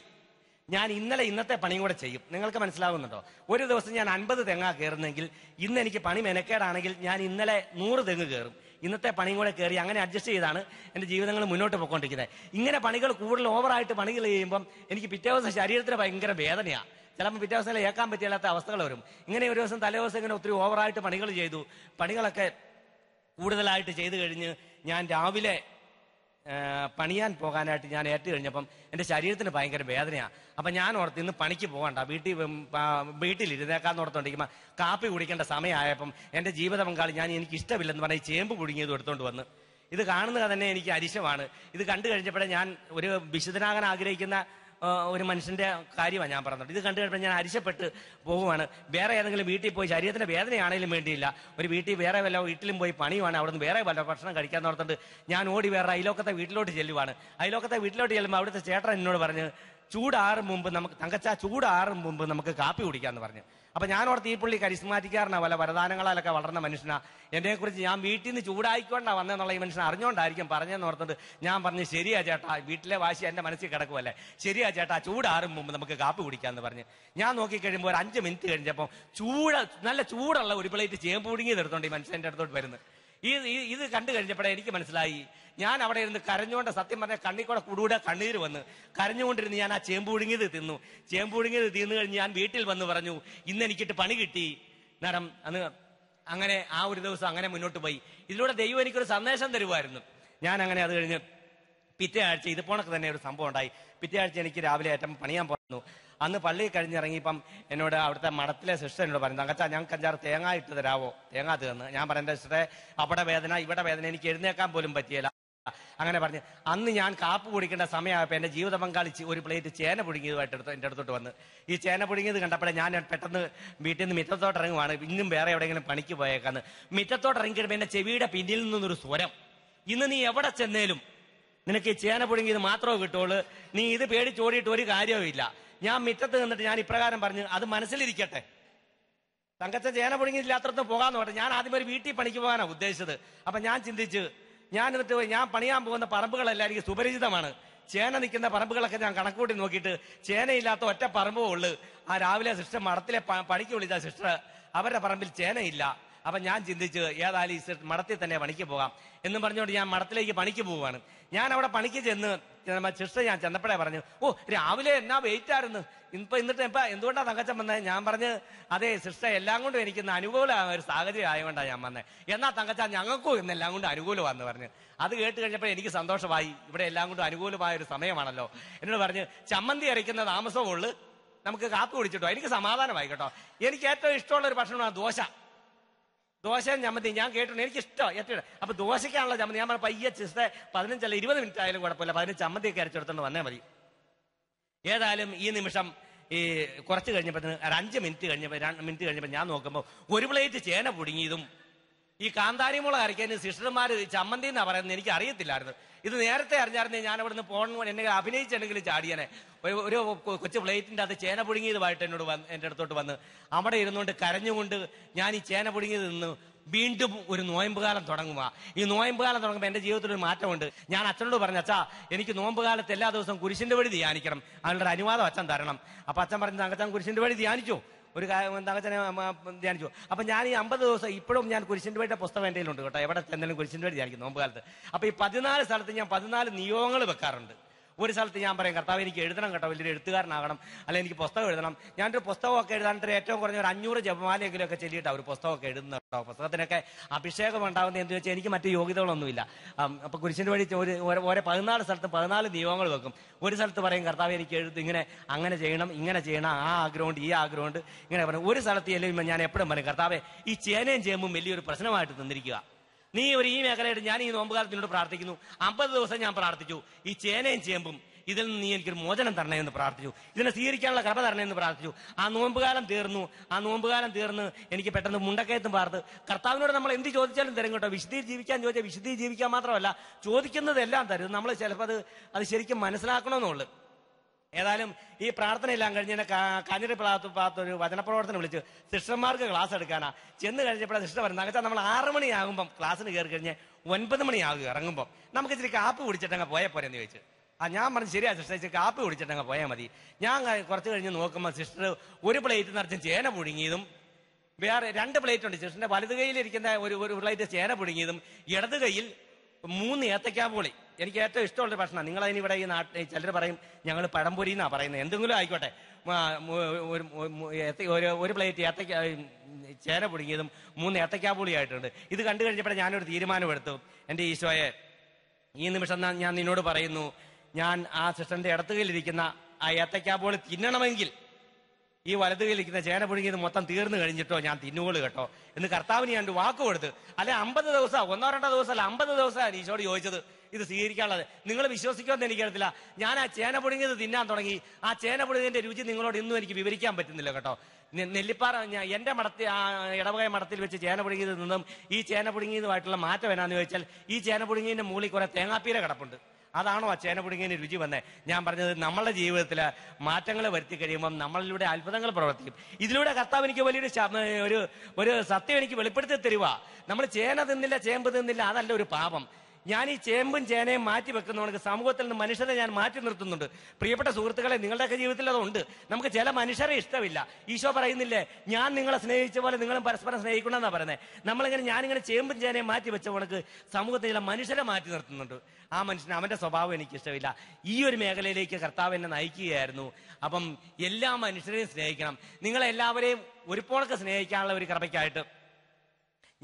ഞാൻ ഇന്നത്തെ പണിയും കൂടെ ചെയ്യും. നിങ്ങൾക്ക് മനസ്സിലാവുന്നുണ്ടോ? ഒരു ദിവസം ഞാൻ 50 തെങ്ങാ കയറുന്നെങ്കിൽ ഇന്ന് എനിക്ക് പണി മെനക്കേടാണെങ്കിൽ ഞാൻ ഇന്നലെ 100 തെങ്ങ് കയറും. ഇന്നത്തെ പണിയും കൂടെ കയറി അങ്ങനെ അഡ്ജസ്റ്റ് ചെയ്താണ് എൻ്റെ ജീവിതങ്ങൾ മുന്നോട്ട് പോയിക്കൊണ്ടിരിക്കുന്നത്. ഇങ്ങനെ പണികൾ കൂടുതൽ ഓവറായിട്ട് പണികൾ ചെയ്യുമ്പം എനിക്ക് പിറ്റേ ദിവസം ശരീരത്തിന് ഭയങ്കര വേദനയാണ്. ചിലപ്പോൾ പിറ്റേ ദിവസം ഏക്കാൻ പറ്റില്ലാത്ത അവസ്ഥകൾ വരും. ഇങ്ങനെ ഒരു ദിവസം തലേദിവസം ഇങ്ങനെ ഒത്തിരി ഓവറായിട്ട് പണികൾ ചെയ്തു. പണികളൊക്കെ കൂടുതലായിട്ട് ചെയ്തു കഴിഞ്ഞ് ഞാൻ രാവിലെ പണിയാൻ പോകാനായിട്ട് ഞാൻ ഏറ്റു കഴിഞ്ഞപ്പം എൻ്റെ ശരീരത്തിന് ഭയങ്കര വേദനയാണ്. അപ്പം ഞാൻ ഓർത്ത് ഇന്ന് പണിക്ക് പോകണ്ട, വീട്ടിലിരുന്നേക്കാന്ന് ഓർത്തോണ്ടിരിക്കുമ്പോൾ കാപ്പി കുടിക്കേണ്ട സമയമായപ്പം എൻ്റെ ജീവിത പങ്കാളി എനിക്ക് ഇഷ്ടമില്ലെന്ന് പറഞ്ഞ് ചേമ്പ് പുഴുങ്ങിയത് എടുത്തുകൊണ്ട് വന്ന് ഇത് കാണുന്നത് തന്നെ എനിക്ക് അരിശമാണ്. ഇത് കണ്ടു കഴിഞ്ഞപ്പോഴേ ഞാൻ ഒരു വിശുദ്ധനാകാൻ ആഗ്രഹിക്കുന്ന ഒരു മനുഷ്യന്റെ കാര്യമാണ് ഞാൻ പറഞ്ഞത്. ഇത് കണ്ടു കഴിഞ്ഞപ്പോൾ ഞാൻ അരിശപ്പെട്ട് പോവുകയാണ്. വേറെ ഏതെങ്കിലും വീട്ടിൽ പോയി ശരീരത്തിന്റെ വേദനയാണെങ്കിലും വേണ്ടിയില്ല, ഒരു വേറെ വല്ല വീട്ടിലും പോയി പണിയുവാണ്, അവിടെ നിന്ന് വേറെ വല്ല ഭക്ഷണം കഴിക്കാൻ ഓർത്തുകൊണ്ട് ഞാൻ ഓടി വേറെ അയലോക്കത്തെ വീട്ടിലോട്ട് ചെല്ലുവാണ്. അയലോക്കത്തെ വീട്ടിലോട്ട് ചെല്ലുമ്പോൾ അവിടുത്തെ ചേട്ടൻ എന്നോട് പറഞ്ഞ് ചൂടാറും മുമ്പ് നമുക്ക് കാപ്പി കുടിക്കാന്ന് പറഞ്ഞു. അപ്പൊ ഞാൻ ഓർത്ത് ഈ പുള്ളി കരിസ്മാറ്റിക്കാരനാ, വല്ല വരദാനങ്ങളാലൊക്കെ വളർന്ന മനുഷ്യനാ, എന്നെക്കുറിച്ച് ഞാൻ വീട്ടിൽ നിന്ന് ചൂടായിക്കൊണ്ടാ വന്നെന്നുള്ള ഈ മനുഷ്യൻ അറിഞ്ഞുകൊണ്ടായിരിക്കും പറഞ്ഞെന്ന് ഓർത്തിട്ട് ഞാൻ പറഞ്ഞു ശരിയാ ചേട്ടാ, വീട്ടിലെ വാശി എന്റെ മനസ്സിൽ കിടക്കുമല്ലേ, ശരിയാ ചേട്ടാ ചൂടാറും മുമ്പ് നമുക്ക് കാപ്പി കുടിക്കാന്ന് പറഞ്ഞ് ഞാൻ നോക്കിക്കഴിയുമ്പോൾ ഒരു 5 മിനിറ്റ് കഴിഞ്ഞപ്പോൾ നല്ല ചൂടുള്ള ഒരു പ്ലേറ്റ് ചേമ്പ് പുഴുങ്ങിയത് എടുത്തോണ്ട് ഈ മനുഷ്യന്റെ അടുത്തോട്ട് വരുന്നത്. ഇത് കണ്ടു കഴിഞ്ഞപ്പോഴേ എനിക്ക് മനസ്സിലായി, ഞാൻ അവിടെ ഇരുന്ന് കരഞ്ഞുകൊണ്ട്, സത്യം പറഞ്ഞ കണ്ണിൽ കൂടെ കണ്ണീര് വന്ന് കരഞ്ഞുകൊണ്ടിരുന്ന് ഞാൻ ആ ചേമ്പ് പുഴുങ്ങിയത് തിന്നു. ചേമ്പ് പുഴുങ്ങിയത് തിന്നു കഴിഞ്ഞ് ഞാൻ വീട്ടിൽ വന്ന് പറഞ്ഞു ഇന്ന് എനിക്കിട്ട് പണി കിട്ടി നേരം അന്ന്. അങ്ങനെ ആ ഒരു ദിവസം അങ്ങനെ മുന്നോട്ട് പോയി. ഇതിലൂടെ ദൈവം എനിക്കൊരു സന്ദേശം തരുമായിരുന്നു. ഞാൻ അങ്ങനെ അത് കഴിഞ്ഞ് പിറ്റേ ആഴ്ച ഇതുപോണക്ക് തന്നെ ഒരു സംഭവം ഉണ്ടായി. പിറ്റേ ആഴ്ച എനിക്ക് രാവിലെ ഏറ്റവും പണിയാൻ പോയിരുന്നു. അന്ന് പള്ളി കഴിഞ്ഞിറങ്ങിയപ്പം എന്നോട് അവിടുത്തെ മഠത്തിലെ സിസ്റ്റർ എന്നോട് പറഞ്ഞു, തങ്കച്ചാ ഞങ്ങൾക്ക് 5-6 തേങ്ങ ഇട്ട് തരാവോ, തേങ്ങ തീർന്ന്. ഞാൻ പറഞ്ഞ സിസ്റ്ററെ അവിടെ വേദന ഇവിടെ വേദന, എനിക്ക് എഴുന്നേക്കാൻ പോലും പറ്റിയില്ല. അങ്ങനെ പറഞ്ഞ് അന്ന് ഞാൻ കാപ്പ് കുടിക്കേണ്ട സമയമായപ്പോൾ എൻ്റെ ജീവിത പങ്കാളി ഒരു പ്ലേറ്റ് ചേന പുഴുങ്ങിയതുമായിട്ട് എൻ്റെ അടുത്തോട്ട് വന്ന് ഈ ചേന പുഴുങ്ങിയത് കണ്ടപ്പോഴേ ഞാൻ പെട്ടെന്ന് വീട്ടിൽ നിന്ന് മുറ്റത്തോട്ട് ഇറങ്ങുവാണ്, ഇന്നും വേറെ എവിടെയെങ്കിലും പണിക്ക് പോയേക്കാന്ന്. മുറ്റത്തോട്ട് ഇറങ്ങി കഴിയുമ്പോൾ എൻ്റെ ചെവിയുടെ പിന്നിൽ നിന്നൊരു സ്വരം, ഇന്ന് നീ എവിടെ ചെന്നേലും നിനക്ക് ഈ ചേന പുഴുങ്ങിയത് മാത്രമേ കിട്ടുള്ളൂ, നീ ഇത് പേടിച്ചോടിയിട്ട് ഒരു കാര്യവും ഇല്ല. ഞാൻ മുറ്റത്ത് നിന്നിട്ട് ഞാൻ ഇപ്രകാരം പറഞ്ഞു, അത് മനസ്സിലിരിക്കട്ടെ, തങ്കച്ചൻ ചേന പുഴുങ്ങിയില്ലാത്തടത്ത് പോകാന്ന് പറഞ്ഞു. ഞാൻ ആദ്യം ഒരു വീട്ടിൽ പണിക്ക് പോകാനാണ് ഉദ്ദേശിച്ചത്. അപ്പൊ ഞാൻ ചിന്തിച്ച് ഞാൻ പണിയാൻ പോകുന്ന പറമ്പുകളെല്ലാം എനിക്ക് സുപരിചിതമാണ്. ചേന നിൽക്കുന്ന പറമ്പുകളൊക്കെ ഞാൻ കണക്കൂട്ടി നോക്കിയിട്ട് ചേനയില്ലാത്ത ഒറ്റ പറമ്പേ ഉള്ളു. ആ രാവിലെ സിസ്റ്റർ മഠത്തിലെ പണിക്ക് വിളിച്ച സിസ്റ്റർ, അവരുടെ പറമ്പിൽ ചേനയില്ല. അപ്പൊ ഞാൻ ചിന്തിച്ച് ഏതായാലും ഈ മഠത്തിൽ തന്നെ പണിക്ക് പോകാം എന്നും പറഞ്ഞുകൊണ്ട് ഞാൻ മഠത്തിലേക്ക് പണിക്ക് പോവുകയാണ്. ഞാൻ അവിടെ പണിക്ക് ചെന്ന് സിസ്റ്റർ ഞാൻ ചെന്നപ്പോഴേ പറഞ്ഞു, ഓ രാവിലെ എന്നാ വെയിറ്റ് ആയിരുന്നു, എന്നിട്ട് എന്തുകൊണ്ടാ തങ്കച്ചൻ വന്നത്? ഞാൻ പറഞ്ഞ് അതെ സിസ്റ്റർ, എല്ലാം കൊണ്ടും എനിക്ക് അനുകൂലമായ ഒരു സാഹചര്യം ആയതുകൊണ്ടാണ് ഞാൻ വന്നത്. എന്നാ തങ്കച്ച ഞങ്ങൾക്കും ഇന്നെല്ലാം കൊണ്ട് അനുകൂലമാണെന്ന് പറഞ്ഞു. അത് കേട്ട് കഴിഞ്ഞപ്പോൾ എനിക്ക് സന്തോഷമായി, ഇവിടെ എല്ലാം കൊണ്ടും അനുകൂലമായ ഒരു സമയമാണല്ലോ. എന്നോട് പറഞ്ഞ് ചമ്മന്തി അരയ്ക്കുന്ന താമസമുള്ളു, നമുക്ക് കാപ്പി കുടിച്ചിട്ടോ. എനിക്ക് സമാധാനമായി കേട്ടോ. എനിക്ക് ഏറ്റവും ഇഷ്ടമുള്ള ഒരു ഭക്ഷണമാണ് ദോശയും ചമ്മന്തി. ഞാൻ കേട്ടിട്ടുണ്ട്, എനിക്ക് ഇഷ്ടം ഏറ്റവും. അപ്പൊ ദോശയ്ക്കാണല്ലോ ചമ്മന്തി. ഞാൻ പറഞ്ഞ പയ്യെ സിസ്റ്റർ 15 അല്ല 20 മിനിറ്റ് ആയാലും കുഴപ്പമില്ല, 15 ചമ്മന്തിയൊക്കെ അരച്ചെടുത്തോണ്ട് വന്നേ മതി. ഏതായാലും ഈ നിമിഷം കുറച്ച് കഴിഞ്ഞപ്പോൾ 5 മിനിറ്റ് കഴിഞ്ഞപ്പോൾ ഞാൻ നോക്കുമ്പോൾ ഒരു പ്ലേറ്റ് ചേന പുഴുങ്ങിയതും ഈ കാന്താരിമുളക് അരയ്ക്കാൻ സിസ്റ്റർമാർ ചമ്മന്തി എന്നാ പറയുന്നത് എനിക്ക് അറിയത്തില്ലായിരുന്നു. ഇത് നേരത്തെ അറിഞ്ഞായിരുന്നേ ഞാൻ അവിടെ നിന്ന് പോകണം, എന്നെ അഭിനയിച്ചെങ്കിലും ചാടിയനെ. ഒരു കൊച്ചു പ്ലേറ്റിന്റെ അത് ചേന പുഴുങ്ങിയതുമായിട്ട് എൻ്റെ അടുത്തോട്ട് വന്ന് അവിടെ ഇരുന്നുകൊണ്ട് കരഞ്ഞുകൊണ്ട് ഞാൻ ഈ ചേന പുഴുങ്ങിയത് നിന്ന് വീണ്ടും ഒരു നോയമ്പുകാലം തുടങ്ങുക. ഈ നോയമ്പുകാലം തുടങ്ങുമ്പോൾ എൻ്റെ ജീവിതത്തിൽ ഒരു മാറ്റമുണ്ട്. ഞാൻ അച്ഛനോട് പറഞ്ഞു, അച്ഛാ എനിക്ക് നോമ്പുകാലത്ത് എല്ലാ ദിവസവും കുരിശിന്റെ വഴി ധ്യാനിക്കണം, അതിനുള്ള അനുവാദം അച്ഛൻ തരണം. അപ്പൊ അച്ഛൻ പറഞ്ഞു, തങ്കച്ചൻ കുരിശിന്റെ വഴി ധ്യാനിച്ചോ? ഒരു തങ്കച്ചനെ ധ്യാനിച്ചു. അപ്പൊ ഞാൻ ഈ 50 ദിവസം ഇപ്പോഴും ഞാൻ കുരിശിന്റെ വഴിയുടെ പുസ്തകം എൻ്റെ കയ്യിലുണ്ട് കേട്ടോ. എവിടെ ചെന്നാലും കുരിശിന്റെ വഴി ധ്യാനിക്കും നോമ്പുകാലത്ത്. അപ്പൊ ഈ 14 സ്ഥലത്ത് ഞാൻ 14 നിയോഗങ്ങൾ വെക്കാറുണ്ട്. ഒരു സ്ഥലത്ത് ഞാൻ പറയും, കർത്താവ് എനിക്ക് എഴുതണം കേട്ടോ, വലിയൊരു എഴുത്തുകാരനാകണം, അല്ലെങ്കിൽ എനിക്ക് പുസ്തകം എഴുതണം. ഞാനൊരു പുസ്തകമൊക്കെ എഴുതാനായിട്ട് ഏറ്റവും കുറഞ്ഞ ഒരു 500 ജപമാലയെങ്കിലും ഒക്കെ ചെല്ലിയിട്ടാണ് ഒരു പുസ്തകമൊക്കെ എഴുതുന്ന കേട്ടോ. പുസ്തകത്തിനൊക്കെ അഭിഷേകം ഉണ്ടാകുന്നത് എന്ന് വെച്ചാൽ എനിക്ക് മറ്റു യോഗ്യതകളൊന്നുമില്ല. അപ്പൊ കുരിശിന്റെ വഴി ഓരോ 14 സ്ഥലത്ത് 14 നിയമങ്ങൾ വെക്കും. ഒരു സ്ഥലത്ത് പറയും, കർത്താവ് എനിക്ക് ഇങ്ങനെ അങ്ങനെ ചെയ്യണം, ഇങ്ങനെ ചെയ്യണം, ആ ആഗ്രഹമുണ്ട്, ഈ ആഗ്രഹമുണ്ട്, ഇങ്ങനെ പറയും. ഒരു സ്ഥലത്ത് ചെല്ലുമ്പോൾ ഞാൻ എപ്പോഴും പറയും, കർത്താവെ ഈ ചേനയും ചേമ്പും വലിയൊരു പ്രശ്നമായിട്ട് തന്നിരിക്കുക, നീ ഈ മേഖലയായിട്ട് ഞാൻ ഈ നോമ്പുകാലത്തിനോട് പ്രാർത്ഥിക്കുന്നു. 50 ദിവസം ഞാൻ പ്രാർത്ഥിച്ചു, ഈ ചേനയും ചേമ്പും ഇതിൽ നിന്ന് നീ എനിക്കൊരു മോചനം തരണമെന്ന് പ്രാർത്ഥിച്ചു, ഇതിനെ സ്വീകരിക്കാനുള്ള കൃപ തരണമെന്ന് പ്രാർത്ഥിച്ചു. ആ നോമ്പുകാലം തീർന്ന് എനിക്ക് പെട്ടെന്ന് മുണ്ടക്കയത്തും പാർത്ത് കർത്താവിനോട് നമ്മൾ എന്ത് ചോദിച്ചാലും തരും കേട്ടോ. വിശുദ്ധി ജീവിക്കാൻ ചോദിച്ചാൽ വിശുദ്ധി ജീവിക്കാൻ മാത്രമല്ല ചോദിക്കുന്നതെല്ലാം തരും. നമ്മൾ ചിലപ്പോൾ അത് ശരിക്കും മനസ്സിലാക്കണമെന്നുള്ളു. ഏതായാലും ഈ പ്രാർത്ഥനയെല്ലാം കഴിഞ്ഞ് എന്നെ കാഞ്ഞിരി ഒരു വചനപ്രവർത്തനം വിളിച്ച് സിസ്റ്റർമാർക്ക് ക്ലാസ് എടുക്കാനാ ചെന്ന് കഴിഞ്ഞപ്പോഴാണ് സിസ്റ്റർ പറയുന്നത്, തങ്കച്ചാ നമ്മൾ 6 മണിയാകുമ്പം ക്ലാസ്സിന് കയറി കഴിഞ്ഞ് 9 മണിയാകുക ഇറങ്ങുമ്പോൾ നമുക്ക് ഇച്ചിരി കാപ്പി കുടിച്ചിട്ടങ്ങ് പോയാൽ പോരെന്ന് ചോദിച്ചു. ഞാൻ പറഞ്ഞു, ശരിയാ സിസ്റ്റർ, ഇച്ചിരി കാപ്പി കുടിച്ചിട്ടങ്ങ് പോയാൽ മതി. ഞാൻ കുറച്ച് കഴിഞ്ഞ് നോക്കുമ്പോൾ സിസ്റ്റർ ഒരു പ്ലേറ്റ് നിറച്ച് ചേന പുഴുങ്ങിയതും വേറെ 2 പ്ലേറ്റ് ഉണ്ട്. സിസ്റ്ററിന്റെ വലത് കയ്യിലിരിക്കുന്ന ഒരു പ്ലേറ്റ് ചേന പുഴുങ്ങിയതും ഇടത് കയ്യിൽ 3 ഏത്തക്കാപ്പൊളി. എനിക്ക് ഏറ്റവും ഇഷ്ടമുള്ളൊരു ഭക്ഷണം. നിങ്ങളതിന് ഇവിടെ ഈ നാട്ടിൽ ചിലർ പറയും ഞങ്ങൾ പഴംപൊരി എന്നാ പറയുന്നത്, എന്തെങ്കിലും ആയിക്കോട്ടെ. ഒരു പ്ലേറ്റ് ചേന പുഴുങ്ങിയതും 3 ഏത്തക്കാപ്പൊളി ആയിട്ടുണ്ട്. ഇത് കണ്ടു കഴിഞ്ഞപ്പോഴേ ഞാനൊരു തീരുമാനമെടുത്തു, എൻ്റെ ഈശോയെ ഈ നിമിഷം ഞാൻ നിന്നോട് പറയുന്നു, ഞാൻ ആ സിസ്റ്ററിന്റെ ഇടത്തുകയിലിരിക്കുന്ന ആ ഏത്തക്കാപ്പോൾ തിന്നണമെങ്കിൽ ഈ വലതുകയിലിരിക്കുന്ന ചേന പുഴുങ്ങിയത് മൊത്തം തീർന്നു കഴിഞ്ഞിട്ടോ ഞാൻ തിന്നുകൊള്ളു കേട്ടോ എന്ന് കർത്താവിന് ഞാൻ വാക്ക് കൊടുത്ത്. അല്ലെ 50 ദിവസം, 1-2 ദിവസം അല്ല 50 ദിവസമാണ് ഈശോട് ചോദിച്ചത് ഇത് സ്വീകരിക്കാനുള്ളത്. നിങ്ങൾ വിശ്വസിക്കുമെന്ന് എനിക്കറിയത്തില്ല. ഞാൻ ആ ചേന പുഴുങ്ങിയത് തിന്നാൻ തുടങ്ങി. ആ ചേന പുഴുങ്ങിന്റെ രുചി നിങ്ങളോട് ഇന്നും എനിക്ക് വിവരിക്കാൻ പറ്റുന്നില്ല കേട്ടോ. നെല്ലിപ്പാറ എന്റെ മഠത്തിൽ, ആ ഇടവക മഠത്തിൽ വെച്ച് ചേന പുഴുങ്ങിയത് നിന്നും ഈ ചേന പുഴുങ്ങിയതുമായിട്ടുള്ള മാറ്റം എന്നാന്ന് ചോദിച്ചാൽ, ഈ ചേന പുഴുങ്ങിയതിന്റെ മുകളിൽ കുറെ തേങ്ങാപ്പീര കിടപ്പുണ്ട്. അതാണോ ആ ചേന പുഴുങ്ങിയതിന് രുചി വന്നേ? ഞാൻ പറഞ്ഞത് നമ്മളുടെ ജീവിതത്തിൽ മാറ്റങ്ങൾ വരുത്തി കഴിയുമ്പം നമ്മളിലൂടെ അത്ഭുതങ്ങൾ പ്രവർത്തിക്കും. ഇതിലൂടെ കർത്താവ് എനിക്ക് വലിയൊരു ഒരു സത്യം എനിക്ക് വെളിപ്പെടുത്തി തരുക. നമ്മൾ ചേന തിന്നില്ല, ചേമ്പ് തിന്നില്ല, അതല്ല ഒരു പാപം. ഞാൻ ഈ ചേമ്പും ചേനയും മാറ്റി വെക്കുന്നവർക്ക് സമൂഹത്തിൽ നിന്ന് മനുഷ്യരെ ഞാൻ മാറ്റി നിർത്തുന്നുണ്ട്. പ്രിയപ്പെട്ട സുഹൃത്തുക്കളെ, നിങ്ങളുടെയൊക്കെ ജീവിതത്തിൽ അതുണ്ട്. നമുക്ക് ചില മനുഷ്യരെ ഇഷ്ടമില്ല. ഈശോ പറയുന്നില്ലേ, ഞാൻ നിങ്ങളെ സ്നേഹിച്ച പോലെ നിങ്ങളും പരസ്പരം സ്നേഹിക്കണമെന്നാണ് പറയുന്നത്. ഞാനിങ്ങനെ ചേമ്പും ചേനയും മാറ്റി വെച്ചവർക്ക് സമൂഹത്തിൽ ചില മനുഷ്യരെ മാറ്റി നിർത്തുന്നുണ്ട്. ആ മനുഷ്യന് അവന്റെ സ്വഭാവം എനിക്ക് ഇഷ്ടമില്ല. ഈ ഒരു മേഖലയിലേക്ക് കർത്താവ് എന്നെ നയിക്കുകയായിരുന്നു. അപ്പം എല്ലാ മനുഷ്യരെയും സ്നേഹിക്കണം. നിങ്ങളെല്ലാവരെയും ഒരുപോളൊക്കെ സ്നേഹിക്കാനുള്ള ഒരു കൃപയ്ക്കായിട്ട്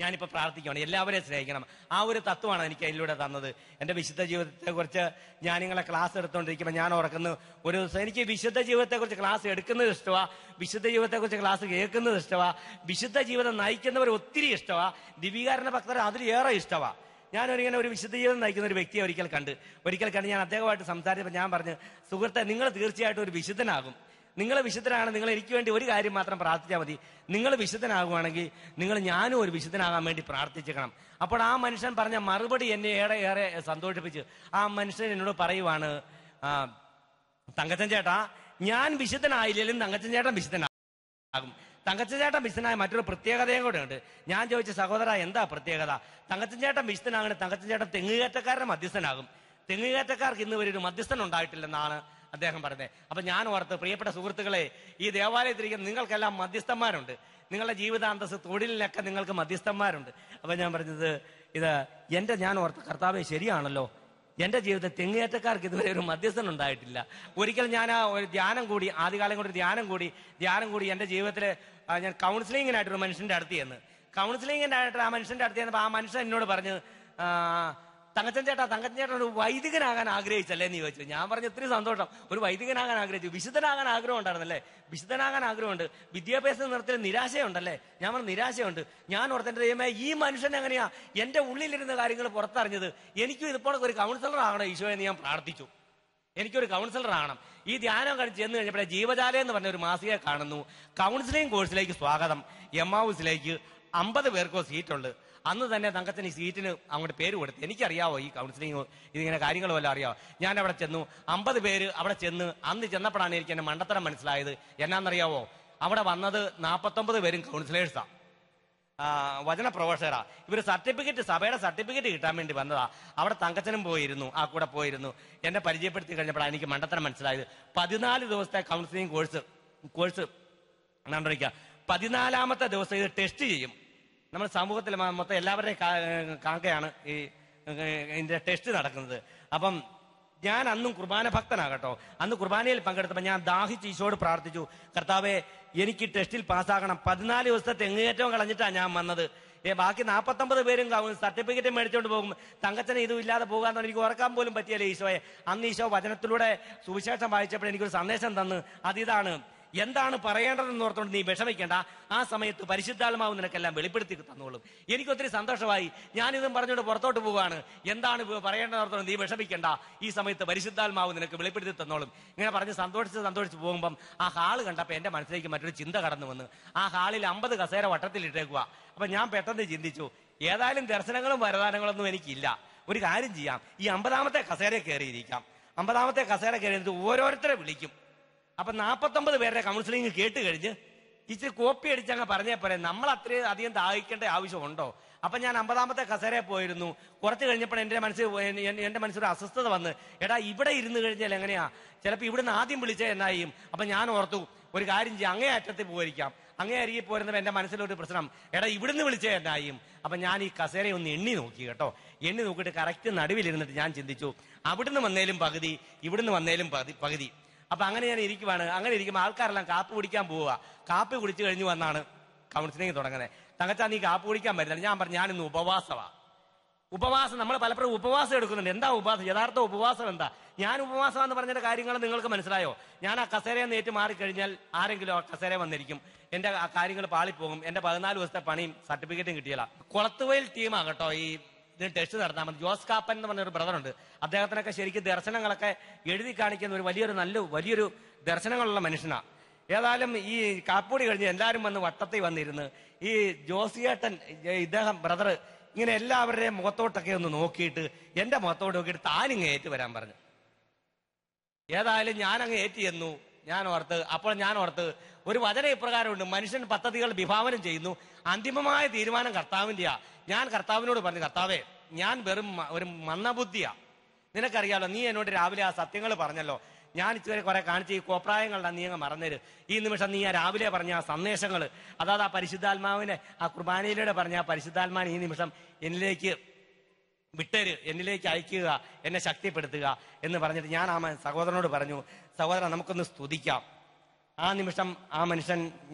ഞാനിപ്പോൾ പ്രാർത്ഥിക്കുകയാണ്. എല്ലാവരെയും സ്നേഹിക്കണം. ആ ഒരു തത്വമാണ് എനിക്ക് അതിലൂടെ തന്നത്. എൻ്റെ വിശുദ്ധ ജീവിതത്തെക്കുറിച്ച് ഞാൻ നിങ്ങളെ ക്ലാസ് എടുത്തുകൊണ്ടിരിക്കുമ്പോൾ ഞാൻ ഓർക്കുന്നു, ഒരു ദിവസം എനിക്ക് വിശുദ്ധ ജീവിതത്തെക്കുറിച്ച് ക്ലാസ് എടുക്കുന്നത് ഇഷ്ടമാണ്, വിശുദ്ധ ജീവിതത്തെക്കുറിച്ച് ക്ലാസ് കേൾക്കുന്നത് ഇഷ്ടമാണ്, വിശുദ്ധ ജീവിതം നയിക്കുന്നവർ ഒത്തിരി ഇഷ്ടമാണ്, ദിവ്യീകരണ ഭക്തർ അതിലേറെ ഇഷ്ടമാണ്. ഞാനൊരിങ്ങനെ ഒരു വിശുദ്ധ ജീവിതം നയിക്കുന്ന ഒരു വ്യക്തിയെ ഒരിക്കൽ കണ്ട് ഞാൻ അദ്ദേഹമായിട്ട് സംസാരിച്ചപ്പോൾ ഞാൻ പറഞ്ഞു, സുഹൃത്തെ, നിങ്ങൾ തീർച്ചയായിട്ടും ഒരു വിശുദ്ധനാകും. നിങ്ങൾ വിശുദ്ധനാണ്. നിങ്ങൾ എനിക്ക് വേണ്ടി ഒരു കാര്യം മാത്രം പ്രാർത്ഥിച്ചാൽ മതി. നിങ്ങൾ വിശുദ്ധനാകുവാണെങ്കിൽ ഞാനും ഒരു വിശുദ്ധനാകാൻ വേണ്ടി പ്രാർത്ഥിക്കണം. അപ്പോൾ ആ മനുഷ്യൻ പറഞ്ഞ മറുപടി എന്നെ ഏറെ സന്തോഷിപ്പിച്ച്. ആ മനുഷ്യൻ എന്നോട് പറയുവാണ്, തങ്കച്ചൻ ചേട്ടാ, ഞാൻ വിശുദ്ധനായില്ലെങ്കിലും തങ്കച്ചൻ ചേട്ടൻ വിശുദ്ധനാകും. തങ്കച്ചൻ ചേട്ടൻ വിശുദ്ധനായ മറ്റൊരു പ്രത്യേകതയും കൂടെ ഉണ്ട്. ഞാൻ ചോദിച്ച, സഹോദര എന്താ പ്രത്യേകത? തങ്കച്ചൻ ചേട്ടൻ വിശുദ്ധനാകണം, തങ്കച്ചൻ ചേട്ടൻ തെങ്ങുകയറ്റക്കാരുടെ മധ്യസ്ഥനാകും. തെങ്ങുകയറ്റക്കാർക്ക് ഇന്ന് വരെ ഒരു മധ്യസ്ഥൻ ഉണ്ടായിട്ടില്ലെന്നാണ് അദ്ദേഹം പറഞ്ഞത്. അപ്പൊ ഞാൻ ഓർത്ത്, പ്രിയപ്പെട്ട സുഹൃത്തുക്കളെ, ഈ ദേവാലയത്തിരിക്കുന്ന നിങ്ങൾക്കെല്ലാം മധ്യസ്ഥന്മാരുണ്ട്. നിങ്ങളുടെ ജീവിതാന്തസ് തൊഴിലിനൊക്കെ നിങ്ങൾക്ക് മധ്യസ്ഥന്മാരുണ്ട്. അപ്പൊ ഞാൻ പറഞ്ഞത് ഞാൻ ഓർത്ത്, കർത്താവേ ശരിയാണല്ലോ, എന്റെ ജീവിതത്തിൽ തെങ്ങേറ്റക്കാർക്ക് ഇതുവരെ ഒരു മധ്യസ്ഥൻ ഉണ്ടായിട്ടില്ല. ഒരിക്കൽ ഞാൻ ആ ഒരു ധ്യാനം കൂടി, ആദ്യകാലം കൊണ്ട് ധ്യാനം കൂടി എന്റെ ജീവിതത്തിൽ ഞാൻ കൗൺസിലിങ്ങിനായിട്ടൊരു മനുഷ്യന്റെ അടുത്ത് ചെന്ന്, കൗൺസിലിങ്ങിനായിട്ട് ആ മനുഷ്യന്റെ അടുത്ത് ചെന്നപ്പോൾ ആ മനുഷ്യൻ എന്നോട് പറഞ്ഞു, തങ്കച്ചൻ ചേട്ടൻ ഒരു വൈദികനാകാൻ ആഗ്രഹിച്ചല്ലേ എന്ന് ചോദിച്ചു. ഞാൻ പറഞ്ഞു, ഒത്തിരി സന്തോഷം, ഒരു വൈദികനാകാൻ ആഗ്രഹിച്ചു. വിശുദ്ധനാകാൻ ആഗ്രഹം ഉണ്ടായിരുന്നല്ലേ? വിശുദ്ധനാകാൻ ആഗ്രഹമുണ്ട്. വിദ്യാഭ്യാസ നിരത്തിൽ നിരാശയുണ്ടല്ലേ? ഞാൻ പറഞ്ഞു, നിരാശയുണ്ട്. ഞാൻ ഓർത്തേണ്ട ദൈവമേ, ഈ മനുഷ്യൻ എങ്ങനെയാ എന്റെ ഉള്ളിലിരുന്ന കാര്യങ്ങൾ പുറത്തറിഞ്ഞത്? എനിക്കും ഇതിപ്പോൾ ഒരു കൗൺസിലർ ആകണം ഈശോ എന്ന് ഞാൻ പ്രാർത്ഥിച്ചു. എനിക്കൊരു കൗൺസിലർ ആകണം. ഈ ധ്യാനം കഴിച്ച് ചെന്ന് കഴിഞ്ഞപ്പോഴേ ജീവജാലയം എന്ന് പറഞ്ഞ ഒരു മാസിക കാണുന്നു. കൗൺസിലിംഗ് കോഴ്സിലേക്ക് സ്വാഗതം, എമ്മാവൂസിലേക്ക് 50 പേർക്കോ സീറ്റുണ്ട്. അന്ന് തന്നെ തങ്കച്ചന് ഈ സീറ്റിന് അങ്ങോട്ട് പേര് കൊടുത്തു. എനിക്കറിയാവോ ഈ കൗൺസിലിംഗ് ഇതിങ്ങനെ കാര്യങ്ങൾ വല്ല അറിയാവോ? ഞാൻ അവിടെ ചെന്നു, 50 പേര് അവിടെ ചെന്ന്. അന്ന് ചെന്നപ്പോഴാണ് എനിക്ക് എന്നെ മണ്ടത്തരം മനസ്സിലായത്. എന്നാന്നറിയാവോ? അവിടെ വന്നത് 49 പേരും കൗൺസിലേഴ്സാ, വചന പ്രൊഫസറാ. ഇവര് സഭയുടെ സർട്ടിഫിക്കറ്റ് കിട്ടാൻ വേണ്ടി വന്നതാ. അവിടെ തങ്കച്ചനും പോയിരുന്നു, ആ കൂടെ പോയിരുന്നു. എന്നെ പരിചയപ്പെടുത്തി കഴിഞ്ഞപ്പോഴാണ് എനിക്ക് മണ്ടത്തരം മനസ്സിലായത്. 14 ദിവസത്തെ കൗൺസിലിംഗ് കോഴ്സ് കണ്ടിരിക്കുക. 14ാമത്തെ ദിവസം ഇത് ടെസ്റ്റ് ചെയ്യും. നമ്മൾ സമൂഹത്തിൽ മൊത്തം എല്ലാവരുടെയും കാക്കയാണ് ഇതിന്റെ ടെസ്റ്റ് നടക്കുന്നത്. അപ്പം ഞാൻ അന്നും കുർബാന ഭക്തനാകട്ടോ. അന്ന് കുർബാനയിൽ പങ്കെടുത്തപ്പോൾ ഞാൻ ദാഹിച്ച് ഈശോട് പ്രാർത്ഥിച്ചു, കർത്താവേ, എനിക്ക് ടെസ്റ്റിൽ പാസ്സാകണം. 14 ദിവസത്തെ തെങ്ങേറ്റവും കളഞ്ഞിട്ടാണ് ഞാൻ വന്നത്. ബാക്കി 49 പേരും സർട്ടിഫിക്കറ്റ് മേടിച്ചുകൊണ്ട് പോകും. തങ്കച്ചനെ ഇതും ഇല്ലാതെ പോകാന്ന് എനിക്ക് ഓർക്കാൻ പോലും പറ്റിയല്ലേ ഈശോയെ. അന്ന് ഈശോ വചനത്തിലൂടെ സുവിശേഷം വായിച്ചപ്പോൾ എനിക്കൊരു സന്ദേശം തന്ന്. അതിതാണ്, എന്താണ് പറയേണ്ടതെന്ന് ഓർത്തുകൊണ്ട് നീ വിഷമിക്കേണ്ട, ആ സമയത്ത് പരിശുദ്ധാത്മാവ് നിനക്കെല്ലാം വെളിപ്പെടുത്തി തന്നോളും. എനിക്കൊത്തിരി സന്തോഷമായി. ഞാനിതും പറഞ്ഞുകൊണ്ട് പുറത്തോട്ട് പോവുകയാണ്. എന്താണ് പറയേണ്ടതെന്ന് ഓർത്തുകൊണ്ട് നീ വിഷമിക്കേണ്ട, ഈ സമയത്ത് പരിശുദ്ധാത്മാവ് നിനക്ക് വെളിപ്പെടുത്തി തന്നോളും. ഇങ്ങനെ പറഞ്ഞ് സന്തോഷിച്ച് പോകുമ്പം ആ ഹാള് കണ്ടപ്പോൾ എന്റെ മനസ്സിലേക്ക് മറ്റൊരു ചിന്ത കടന്നു വന്ന്. ആ ഹാളിൽ 50 കസേര വട്ടത്തിലിട്ടേക്കുക. അപ്പൊ ഞാൻ പെട്ടെന്ന് ചിന്തിച്ചു, ഏതായാലും ദർശനങ്ങളും വരദാനങ്ങളൊന്നും എനിക്കില്ല. ഒരു കാര്യം ചെയ്യാം, ഈ 50ാമത്തെ കസേര കയറിയിരിക്കാം. 50ാമത്തെ കസേര കയറിയിട്ട് ഓരോരുത്തരെ വിളിക്കും. അപ്പൊ 49 പേരുടെ കൗൺസിലിംഗ് കേട്ട് കഴിഞ്ഞ് ഇച്ചിരി കോപ്പി അടിച്ചങ്ങ് പറഞ്ഞേ പോലെ നമ്മൾ അത്രയും അധികം ദാഹിക്കേണ്ട ആവശ്യമുണ്ടോ? അപ്പൊ ഞാൻ 50ാമത്തെ കസേരയിൽ പോയിരുന്നു. കുറച്ച് കഴിഞ്ഞപ്പോൾ എന്റെ മനസ്സിലൊരു അസ്വസ്ഥത വന്ന്, എടാ ഇവിടെ ഇരുന്ന് കഴിഞ്ഞാൽ എങ്ങനെയാ, ചിലപ്പോൾ ഇവിടുന്ന് ആദ്യം വിളിച്ചേ എന്നായും. അപ്പൊ ഞാൻ ഓർത്തു, ഒരു കാര്യം ചെയ്യാം, അങ്ങേ അറ്റത്തിൽ പോയിരിക്കാം. അങ്ങേ അരികെ പോരുന്നപ്പോൾ എന്റെ മനസ്സിലൊരു പ്രശ്നം, എടാ ഇവിടുന്ന് വിളിച്ചേ എന്നായും. അപ്പൊ ഞാൻ ഈ കസേരയെ ഒന്ന് എണ്ണി നോക്കി കേട്ടോ. എണ്ണി നോക്കിയിട്ട് കറക്റ്റ് നടുവിലിരുന്നിട്ട് ഞാൻ ചിന്തിച്ചു, അവിടുന്ന് വന്നേലും പകുതി, ഇവിടുന്ന് വന്നേലും പകുതി. അപ്പൊ അങ്ങനെ ഞാൻ ഇരിക്കുവാണ്. അങ്ങനെ ഇരിക്കുമ്പോൾ ആൾക്കാരെല്ലാം കാപ്പി കുടിക്കാൻ പോവുക. കാപ്പി കുടിച്ചു കഴിഞ്ഞു വന്നാണ് കൗൺസിലിംഗ് തുടങ്ങുന്നത്. തങ്കച്ചാ നീ കാപ്പി കുടിക്കാൻ പറ്റില്ല. ഞാൻ പറഞ്ഞു, ഞാനിന്ന് ഉപവാസമാ. ഉപവാസം നമ്മൾ പലപ്പോഴും ഉപവാസം എടുക്കുന്നുണ്ട്. എന്താ ഉപവാസം? യഥാർത്ഥ ഉപവാസം എന്താ? ഞാൻ ഉപവാസം എന്ന് പറഞ്ഞ കാര്യങ്ങൾ നിങ്ങൾക്ക് മനസ്സിലായോ? ഞാൻ ആ കസേരയിൽ നേറ്റ് മാറിക്കഴിഞ്ഞാൽ ആരെങ്കിലും ആ കസേര വന്നിരിക്കും, എന്റെ ആ കാര്യങ്ങൾ പാളിപ്പോകും, എന്റെ 14 ദിവസത്തെ പണിയും സർട്ടിഫിക്കറ്റും കിട്ടിയില്ല. കുളത്തുവയൽ ടീമാകട്ടോ ഈ ഇതിന് ടെസ്റ്റ് നടത്താൻ മതി. ജോസ് കാപ്പൻ എന്ന് പറഞ്ഞൊരു ബ്രദറുണ്ട്. അദ്ദേഹത്തിനൊക്കെ ശരിക്കും ദർശനങ്ങളൊക്കെ എഴുതി കാണിക്കുന്ന ഒരു വലിയൊരു ദർശനങ്ങളുള്ള മനുഷ്യനാണ്. ഏതായാലും ഈ കാപ്പൂടി കഴിഞ്ഞ് എല്ലാവരും വന്ന് വട്ടത്തിൽ വന്നിരുന്ന് ഈ ജോസിയേട്ടൻ ഇദ്ദേഹം ബ്രദർ ഇങ്ങനെ എല്ലാവരുടെയും മുഖത്തോട്ടൊക്കെ ഒന്ന് നോക്കിയിട്ട് എന്റെ മുഖത്തോട്ട് നോക്കിയിട്ട് താനിങ്ങ് ഏറ്റ് വരാൻ പറഞ്ഞു. ഏതായാലും ഞാനങ്ങ് ഏറ്റ് ചെന്നു. അപ്പോൾ ഞാൻ ഓർത്ത് ഒരു വചന ഇപ്രകാരമുണ്ട്, മനുഷ്യൻ പദ്ധതികൾ വിഭാവനം ചെയ്യുന്നു, അന്തിമമായ തീരുമാനം കർത്താവിന്റെയാ. ഞാൻ കർത്താവിനോട് പറഞ്ഞു, കർത്താവേ ഞാൻ വെറും ഒരു മന്ദബുദ്ധിയാ, നിനക്കറിയാലോ, നീ എന്നോട് രാവിലെ ആ സത്യങ്ങൾ പറഞ്ഞല്ലോ, ഞാൻ ഇതുവരെ കുറെ കാണിച്ച ഈ കോപ്രായങ്ങളുടെ നീ അങ്ങ് മറന്നേര്. ഈ നിമിഷം നീ ആ രാവിലെ പറഞ്ഞ ആ സന്ദേശങ്ങൾ, അതായത് ആ പരിശുദ്ധാത്മാവിനെ ആ കുർബാനയിലൂടെ പറഞ്ഞ ആ പരിശുദ്ധാത്മാവിനെ ഈ നിമിഷം എന്നിലേക്ക് വിട്ടേര്, എന്നിലേക്ക് അയക്കുക, എന്നെ ശക്തിപ്പെടുത്തുക എന്ന് പറഞ്ഞിട്ട് ഞാൻ ആ സഹോദരനോട് പറഞ്ഞു, സഹോദരൻ നമുക്കൊന്ന് സ്തുതിക്കാം. ആ നിമിഷം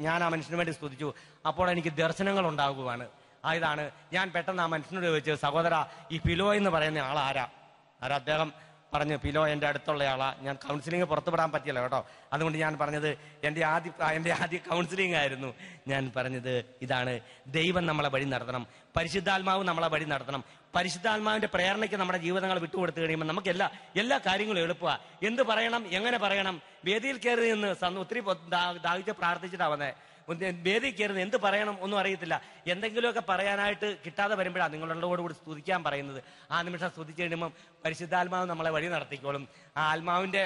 ഞാൻ ആ മനുഷ്യന് വേണ്ടി സ്തുതിച്ചു. അപ്പോൾ എനിക്ക് ദർശനങ്ങൾ ഉണ്ടാകുവാണ്. ഇതാണ് ഞാൻ പെട്ടെന്ന് ആ മനുഷ്യനോട് ചോദിച്ചു, സഹോദര ഈ ഫിലോ എന്ന് പറയുന്ന ആളാരാ? അദ്ദേഹം പറഞ്ഞു, ഫിലോ എൻ്റെ അടുത്തുള്ള ആളാ. ഞാൻ കൗൺസിലിംഗ് പുറത്തുവിടാൻ പറ്റിയല്ലോ കേട്ടോ, അതുകൊണ്ട് ഞാൻ പറഞ്ഞത് എൻ്റെ ആദ്യ കൗൺസിലിംഗ് ആയിരുന്നു. ഞാൻ പറഞ്ഞത് ഇതാണ്, ദൈവം നമ്മളെ വഴി നടത്തണം, പരിശുദ്ധാത്മാവ് നമ്മളെ വഴി നടത്തണം. പരിശുദ്ധാത്മാവിന്റെ പ്രേരണയ്ക്ക് നമ്മുടെ ജീവിതങ്ങൾ വിട്ടുകൊടുത്തു കഴിയുമ്പോൾ നമുക്ക് എല്ലാ കാര്യങ്ങളും എളുപ്പമാണ്. എന്ത് പറയണം, എങ്ങനെ പറയണം, വേദിയിൽ കയറി നിന്ന് ഒത്തിരി ദാഹിച്ച് പ്രാർത്ഥിച്ചിട്ടാവുന്നേ, വേദി കയറുന്നത് എന്ത് പറയണം ഒന്നും അറിയത്തില്ല. എന്തെങ്കിലുമൊക്കെ പറയാനായിട്ട് കിട്ടാതെ വരുമ്പോഴാണ് നിങ്ങളോടുകൂടി സ്തുതിക്കാൻ പറയുന്നത്. ആ നിമിഷം സ്തുതിച്ച് കഴിയുമ്പം പരിശുദ്ധാത്മാവ് നമ്മളെ വഴി നടത്തിക്കോളും. ആ ആത്മാവിന്റെ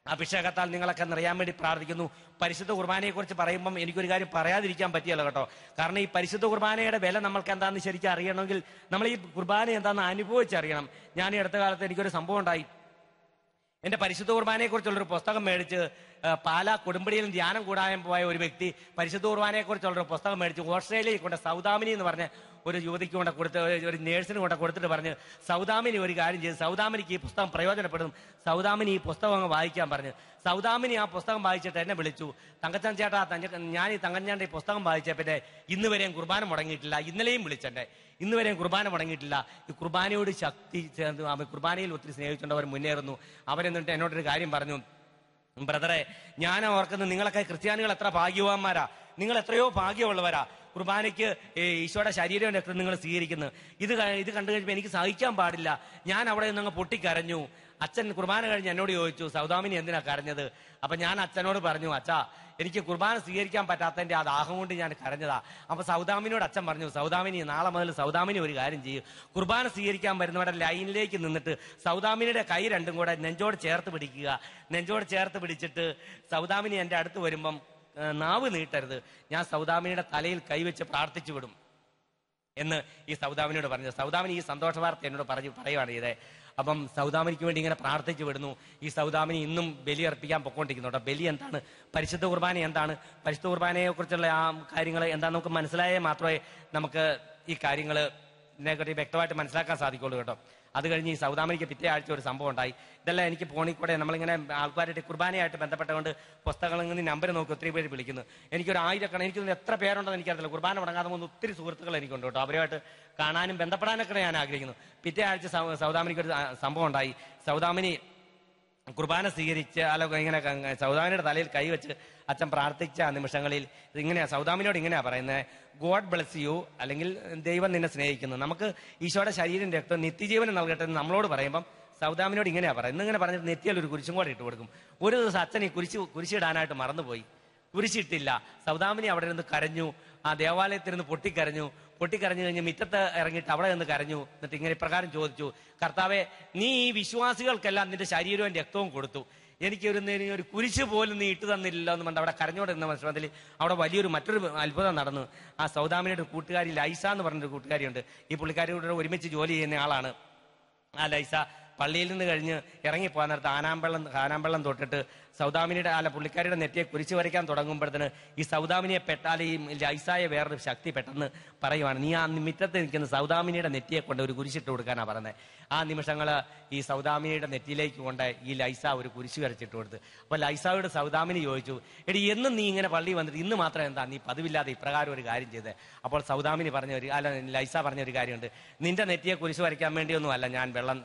അഭിഷേകത്താൽ നിങ്ങളൊക്കെ നിറയാൻ വേണ്ടി പ്രാർത്ഥിക്കുന്നു. പരിശുദ്ധ കുർബാനയെ കുറിച്ച് പറയുമ്പം എനിക്കൊരു കാര്യം പറയാതിരിക്കാൻ പറ്റിയല്ലോ കേട്ടോ. കാരണം ഈ പരിശുദ്ധ കുർബാനയുടെ വില നമ്മൾക്ക് എന്താണെന്ന് ശരിക്കും അറിയണമെങ്കിൽ നമ്മൾ ഈ കുർബാന എന്താണെന്ന് അനുഭവിച്ചറിയണം. ഞാൻ ഈ അടുത്ത കാലത്ത് എനിക്കൊരു സംഭവം ഉണ്ടായി. എന്റെ പരിശുദ്ധ കുർബാനയെ കുറിച്ചുള്ളൊരു പുസ്തകം മേടിച്ച് പാലാ കൊടുമ്പടിയിൽ ധ്യാനം കൂടാൻ പോയ ഒരു വ്യക്തി പരിശുദ്ധ കുർബാനയെ കുറിച്ചുള്ളൊരു പുസ്തകം മേടിച്ച് ഓസ്ട്രേലിയയിൽ കൊണ്ട് സൗദാമിനി എന്ന് പറഞ്ഞ ഒരു യുവതിക്ക് കൊണ്ട് കൊടുത്ത്, ഒരു നേഴ്സിന് കൊണ്ട് കൊടുത്തിട്ട് പറഞ്ഞ്, സൗദാമിനി ഒരു കാര്യം ചെയ്ത്, സൗദാമിനിക്ക് ഈ പുസ്തകം പ്രയോജനപ്പെടും, സൗദാമിനി ഈ പുസ്തകം അങ്ങ് വായിക്കാൻ പറഞ്ഞു. സൗദാമിനി ആ പുസ്തകം വായിച്ചിട്ട് എന്നെ വിളിച്ചു, തങ്കച്ചൻ ചേട്ടാ, ഞാൻ ഈ തങ്കച്ചാൻ്റെ ഈ പുസ്തകം വായിച്ച പിന്നെ ഇന്ന് വരെയും കുർബാന മുടങ്ങിയിട്ടില്ല. ഇന്നലെയും വിളിച്ചെന്നെ, ഇന്ന് വരെയും കുർബാന മുടങ്ങിയിട്ടില്ല. ഈ കുർബാനയോട് ശക്തി, കുർബാനയിൽ ഒത്തിരി സ്നേഹിച്ചുകൊണ്ട് അവർ മുന്നേറുന്നു. അവരെന്നിട്ട് എന്നോടൊരു കാര്യം പറഞ്ഞു, ബ്രദറെ, ഞാൻ ഓർക്കുന്നത് നിങ്ങളൊക്കെ ക്രിസ്ത്യാനികൾ എത്ര ഭാഗ്യവാന്മാരാ, നിങ്ങൾ എത്രയോ ഭാഗ്യമുള്ളവരാ. കുർബാനയ്ക്ക് ഈശോയുടെ ശരീരം രക്തം നിങ്ങൾ സ്വീകരിക്കുന്നു. ഇത് കണ്ടു കഴിഞ്ഞപ്പോൾ എനിക്ക് സഹിക്കാൻ പാടില്ല. ഞാൻ അവിടെ നിന്ന് പൊട്ടിക്കരഞ്ഞു. അച്ഛൻ കുർബാന കഴിഞ്ഞ് എന്നോട് ചോദിച്ചു, സൗദാമിനി എന്തിനാ കരഞ്ഞത്? അപ്പൊ ഞാൻ അച്ഛനോട് പറഞ്ഞു, അച്ഛാ എനിക്ക് കുർബാന സ്വീകരിക്കാൻ പറ്റാത്തതിന്റെ ആ ദാഹം കൊണ്ട് ഞാൻ കരഞ്ഞതാ. അപ്പൊ സൗദാമിനിയോട് അച്ഛൻ പറഞ്ഞു, സൗദാമിനി നാളെ മുതൽ സൗദാമിനി ഒരു കാര്യം ചെയ്യും, കുർബാന സ്വീകരിക്കാൻ വരുന്നവരുടെ ലൈനിലേക്ക് നിന്നിട്ട് സൗദാമിനിയുടെ കൈ രണ്ടും കൂടെ നെഞ്ചോട് ചേർത്ത് പിടിക്കുക. നെഞ്ചോട് ചേർത്ത് പിടിച്ചിട്ട് സൗദാമിനി എന്റെ അടുത്ത് വരുമ്പം നാവ് നീട്ടരുത്, ഞാൻ സൗദാമിനിയുടെ തലയിൽ കൈവച്ച് പ്രാർത്ഥിച്ചു വിടും എന്ന് ഈ സൗദാമിനിയോട് പറഞ്ഞു. സൗദാമിനി ഈ സന്തോഷ വാർത്ത എന്നോട് പറയുവാണ് ചെയ്തേ. അപ്പം സൗദാമിനിക്ക് വേണ്ടി ഇങ്ങനെ പ്രാർത്ഥിച്ചു വിടുന്നു. ഈ സൗദാമിനി ഇന്നും ബലി അർപ്പിക്കാൻ പൊക്കോണ്ടിരിക്കുന്നു കേട്ടോ. ബലി എന്താണ്, പരിശുദ്ധ കുർബാന എന്താണ്, പരിശുദ്ധ കുർബാനയെ കുറിച്ചുള്ള ആ കാര്യങ്ങൾ എന്താണെന്ന് നമുക്ക് മനസ്സിലായേ മാത്രമേ നമുക്ക് ഈ കാര്യങ്ങൾ ഇതിനെക്കുറിച്ച് വ്യക്തമായിട്ട് മനസ്സിലാക്കാൻ സാധിക്കുള്ളൂ കേട്ടോ. അത് കഴിഞ്ഞ് ഈ സൗദാമിനിക്ക് പിറ്റേ ആഴ്ച ഒരു സംഭവം ഉണ്ടായി. ഇതെല്ലാം എനിക്ക് ഫോണിൽ കൂടെ നമ്മളിങ്ങനെ ആൾക്കാരുടെ കുർബാനയായിട്ട് ബന്ധപ്പെട്ടുകൊണ്ട് പുസ്തകങ്ങളിൽ നിന്ന് നമ്പർ നോക്കി ഒത്തിരി പേര് വിളിക്കുന്നു. എനിക്കൊരു 1000 എനിക്ക് എത്ര പേരുണ്ടെന്ന് എനിക്കറിയില്ല. കുർബാന മുടങ്ങാതെ പോകുന്ന ഒത്തിരി സുഹൃത്തുക്കൾ എനിക്കുണ്ട് കേട്ടോ. അവരുമായിട്ട് കാണാനും ബന്ധപ്പെടാനൊക്കെ ഞാൻ ആഗ്രഹിക്കുന്നു. പിറ്റേ ആഴ്ച സൗദാമിനിക്ക് ഒരു സംഭവം ഉണ്ടായി. സൗദാമിനി കുർബാന സ്വീകരിച്ച് ഇങ്ങനെ സൗദാമിനിയുടെ തലയിൽ കൈവച്ച് അച്ഛൻ പ്രാർത്ഥിച്ച നിമിഷങ്ങളിൽ ഇങ്ങനെയാ സൗദാമിനിയോട് ഇങ്ങനെയാ പറയുന്നത്, ഗോഡ് ബ്ലെസ് യു, അല്ലെങ്കിൽ ദൈവം നിന്നെ സ്നേഹിക്കുന്നു, നമുക്ക് ഈശോയുടെ ശരീരം രക്തം നിത്യജീവനം നൽകട്ടെ എന്ന് നമ്മളോട് പറയുമ്പം സൗദാമിനിയോട് ഇങ്ങനെയാ പറയുന്നത്. ഇന്നിങ്ങനെ പറഞ്ഞിട്ട് നെറ്റിയിൽ ഒരു കുരിശും കൂടെ ഇട്ട് കൊടുക്കും. ഒരു ദിവസം അച്ഛൻ ഈ കുരിശിടാനായിട്ട് മറന്നുപോയി, കുരിശിട്ടില്ല. സൗദാമിനി അവിടെ നിന്ന് കരഞ്ഞു. ആ ദേവാലയത്തിൽ നിന്ന് പൊട്ടിക്കരഞ്ഞു കഴിഞ്ഞ് മുറ്റത്ത് ഇറങ്ങിയിട്ട് അവിടെ നിന്ന് കരഞ്ഞു. എന്നിട്ട് ഇങ്ങനെ പ്രകാരം ചോദിച്ചു, കർത്താവെ, നീ ഈ വിശ്വാസികൾക്കെല്ലാം നിന്റെ ശരീരവും രക്തവും കൊടുത്തു, എനിക്ക് ഒരു കുരിശ് പോലും നീ ഇട്ടു തന്നില്ലല്ലോ എന്ന് പറഞ്ഞ് അവിടെ കരഞ്ഞോണ്ടിരുന്ന മനസ്സിൽ അവിടെ മറ്റൊരു അത്ഭുതം നടന്നു. ആ സൗദാമിനിയുടെ കൂട്ടുകാരി ലൈസ എന്ന് പറഞ്ഞൊരു കൂട്ടുകാരിയുണ്ട്. ഈ പുള്ളിക്കാരിയോട് ഒരുമിച്ച് ജോലി ചെയ്യുന്ന ആളാണ്. ആ ലൈസ പള്ളിയിൽ നിന്ന് കഴിഞ്ഞ് ഇറങ്ങിപ്പോകാൻ നേരത്ത് ആനാമ്പള്ളം തൊട്ടിട്ട് സൗദാമിനിയുടെ പുള്ളിക്കാരിയുടെ നെറ്റിയെ കുരിശ് വരയ്ക്കാൻ തുടങ്ങുമ്പോഴത്തേന് ഈ സൗദാമിനിയെ പെട്ടാൽ ഈ ലൈസായ വേറൊരു ശക്തി പെട്ടെന്ന് പറയുവാണ്, നീ ആ മിറ്റത്ത് നിൽക്കുന്ന സൗദാമിനിയുടെ നെറ്റിയെ കൊണ്ട് ഒരു കുരിശിട്ട് കൊടുക്കാനാണ് പറയുന്നത്. ആ നിമിഷങ്ങൾ ഈ സൗദാമിനിയുടെ നെറ്റിയിലേക്ക് കൊണ്ട് ഈ ലൈസ ഒരു കുരിശ് വരച്ചിട്ട് കൊടുത്ത്. അപ്പോൾ ലൈസായോട് സൗദാമിനി ചോദിച്ചു, എടി എന്നും നീ ഇങ്ങനെ പള്ളി വന്നിട്ട് ഇന്ന് മാത്രം എന്താ നീ പതിവില്ലാതെ ഇപ്രകാരം ഒരു കാര്യം ചെയ്തത്? അപ്പോൾ സൗദാമിനി ലൈസ പറഞ്ഞൊരു കാര്യമുണ്ട്, നിന്റെ നെറ്റിയെ കുരിശ് വരയ്ക്കാൻ വേണ്ടിയൊന്നും അല്ല ഞാൻ വെള്ളം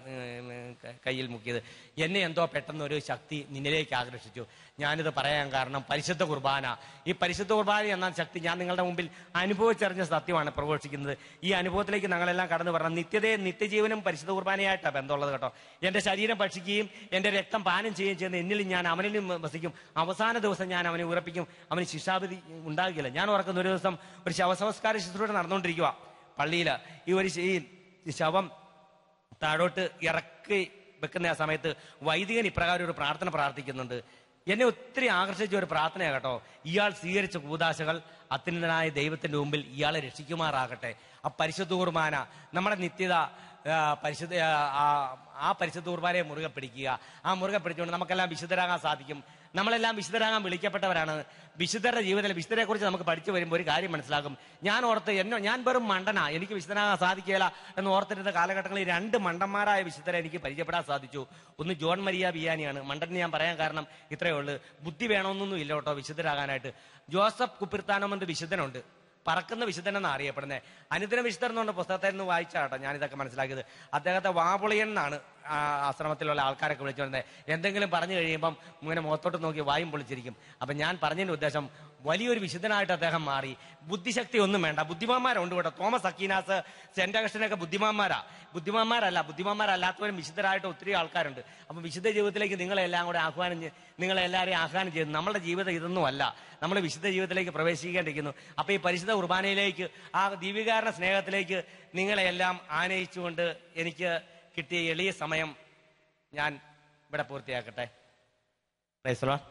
കയ്യിൽ മുക്കിയത്, എന്നെ എന്തോ പെട്ടെന്ന് ഒരു ശക്തി നിന്നിലേക്ക് ആകർഷിച്ചു. ഞാനിത് പറയാൻ കാരണം പരിശുദ്ധ കുർബാന. ഈ പരിശുദ്ധ കുർബാന എന്ന ശക്തി ഞാൻ നിങ്ങളുടെ മുമ്പിൽ അനുഭവിച്ചറിഞ്ഞ സത്യമാണ് പ്രഘോഷിക്കുന്നത്. ഈ അനുഭവത്തിലേക്ക് ഞങ്ങളെല്ലാം കടന്നു പറഞ്ഞ നിത്യജീവനും പരിശുദ്ധ കുർബാനയായിട്ടാണ് ബന്ധമുള്ളത് കേട്ടോ. എന്റെ ശരീരം ഭക്ഷിക്കുകയും എന്റെ രക്തം പാനം ചെയ്യുകയും ചെയ്യുന്ന എന്നിൽ ഞാൻ അവനിലും വസിക്കും. അവസാന ദിവസം ഞാൻ അവനെ ഉറപ്പിക്കും, അവന് ശിക്ഷാവിധി ഉണ്ടാകില്ല. ഞാൻ ഓർക്കുന്ന ഒരു ദിവസം ഒരു ശവസംസ്കാര ശുശ്രൂഷ നടന്നുകൊണ്ടിരിക്കുക പള്ളിയിൽ. ഈ ശവം താഴോട്ട് ഇറക്കി വെക്കുന്ന ആ സമയത്ത് വൈദികൻ ഇപ്രകാരം ഒരു പ്രാർത്ഥന പ്രാർത്ഥിക്കുന്നുണ്ട്. എന്നെ ഒത്തിരി ആകർഷിച്ച ഒരു പ്രാർത്ഥനയാണ് കേട്ടോ. ഇയാൾ സ്വീകരിച്ച കൂദാശകൾ അത്യുന്നതനായ ദൈവത്തിന്റെ മുമ്പിൽ ഇയാളെ രക്ഷിക്കുമാറാകട്ടെ. ആ പരിശുദ്ധ കുർബാന നമ്മുടെ നിത്യത, ആ പരിശുദ്ധ കുർബാനയെ മുറുകെ പിടിക്കുക. ആ മുറുകെ പിടിച്ചുകൊണ്ട് നമുക്കെല്ലാം വിശുദ്ധരാകാൻ സാധിക്കും. നമ്മളെല്ലാം വിശുദ്ധരാകാൻ വിളിക്കപ്പെട്ടവരാണ്. വിശുദ്ധരുടെ ജീവിതത്തിൽ വിശുദ്ധരെ കുറിച്ച് നമുക്ക് പഠിച്ചു വരുമ്പോൾ ഒരു കാര്യം മനസ്സിലാക്കും. ഞാൻ ഓർത്ത് ഞാൻ വെറും മണ്ടനാ, എനിക്ക് വിശുദ്ധനാകാൻ സാധിക്കുകയില്ല എന്ന് ഓർത്തിരുന്ന കാലഘട്ടങ്ങളിൽ 2 മണ്ടന്മാരായ വിശുദ്ധരെ എനിക്ക് പരിചയപ്പെടാൻ സാധിച്ചു. ഒന്ന് ജോൺ മരിയ വിയാനിയാണ്. മണ്ടൻ ഞാൻ പറയാൻ കാരണം ഇത്രയേ ഉള്ളൂ, ബുദ്ധി വേണമെന്നൊന്നും ഇല്ല കേട്ടോ വിശുദ്ധരാകാനായിട്ട്. ജോസഫ് കുപ്പിർത്താനം എന്ന വിശുദ്ധനുണ്ട്, പറക്കുന്ന വിശുദ്ധൻ എന്നാണ് അറിയപ്പെടുന്നത്. അനുദിന വിശുദ്ധൻ എന്ന് പറഞ്ഞ പുസ്തകത്തിൽ നിന്ന് വായിച്ചാട്ടോ ഞാൻ ഇതൊക്കെ മനസ്സിലാക്കിയത്. അദ്ദേഹത്തെ വാപുളിയൻ എന്നാണ് ആശ്രമത്തിലുള്ള ആൾക്കാരൊക്കെ വിളിച്ചു വരുന്നത്. എന്തെങ്കിലും പറഞ്ഞു കഴിയുമ്പം ഇങ്ങനെ മുഖത്തോട്ട് നോക്കി വായും പൊളിച്ചിരിക്കും. അപ്പം ഞാൻ പറഞ്ഞതിന്റെ ഉദ്ദേശം വലിയൊരു വിശുദ്ധനായിട്ട് അദ്ദേഹം മാറി. ബുദ്ധിശക്തി ഒന്നും വേണ്ട, ബുദ്ധിമാന്മാരുണ്ട് കേട്ടോ. തോമസ് അക്കീനാസ്, സെന്റ് അഗസ്റ്റിനൊക്കെ ബുദ്ധിമാന്മാരല്ലാത്തവരും വിശുദ്ധരായിട്ട് ഒത്തിരി ആൾക്കാരുണ്ട്. അപ്പം വിശുദ്ധ ജീവിതത്തിലേക്ക് നിങ്ങളെല്ലാവരെയും ആഹ്വാനം ചെയ്തു. നമ്മുടെ ജീവിതം ഇതൊന്നുമല്ല, നമ്മൾ വിശുദ്ധ ജീവിതത്തിലേക്ക് പ്രവേശിക്കേണ്ടിരിക്കുന്നു. അപ്പൊ ഈ പരിശുദ്ധ കുർബാനയിലേക്ക്, ആ ദീപികാരണ സ്നേഹത്തിലേക്ക് നിങ്ങളെല്ലാം ആനയിച്ചുകൊണ്ട് എനിക്ക് കിട്ടിയ എളിയ സമയം ഞാൻ ഇവിടെ പൂർത്തിയാക്കട്ടെ. Praise the Lord.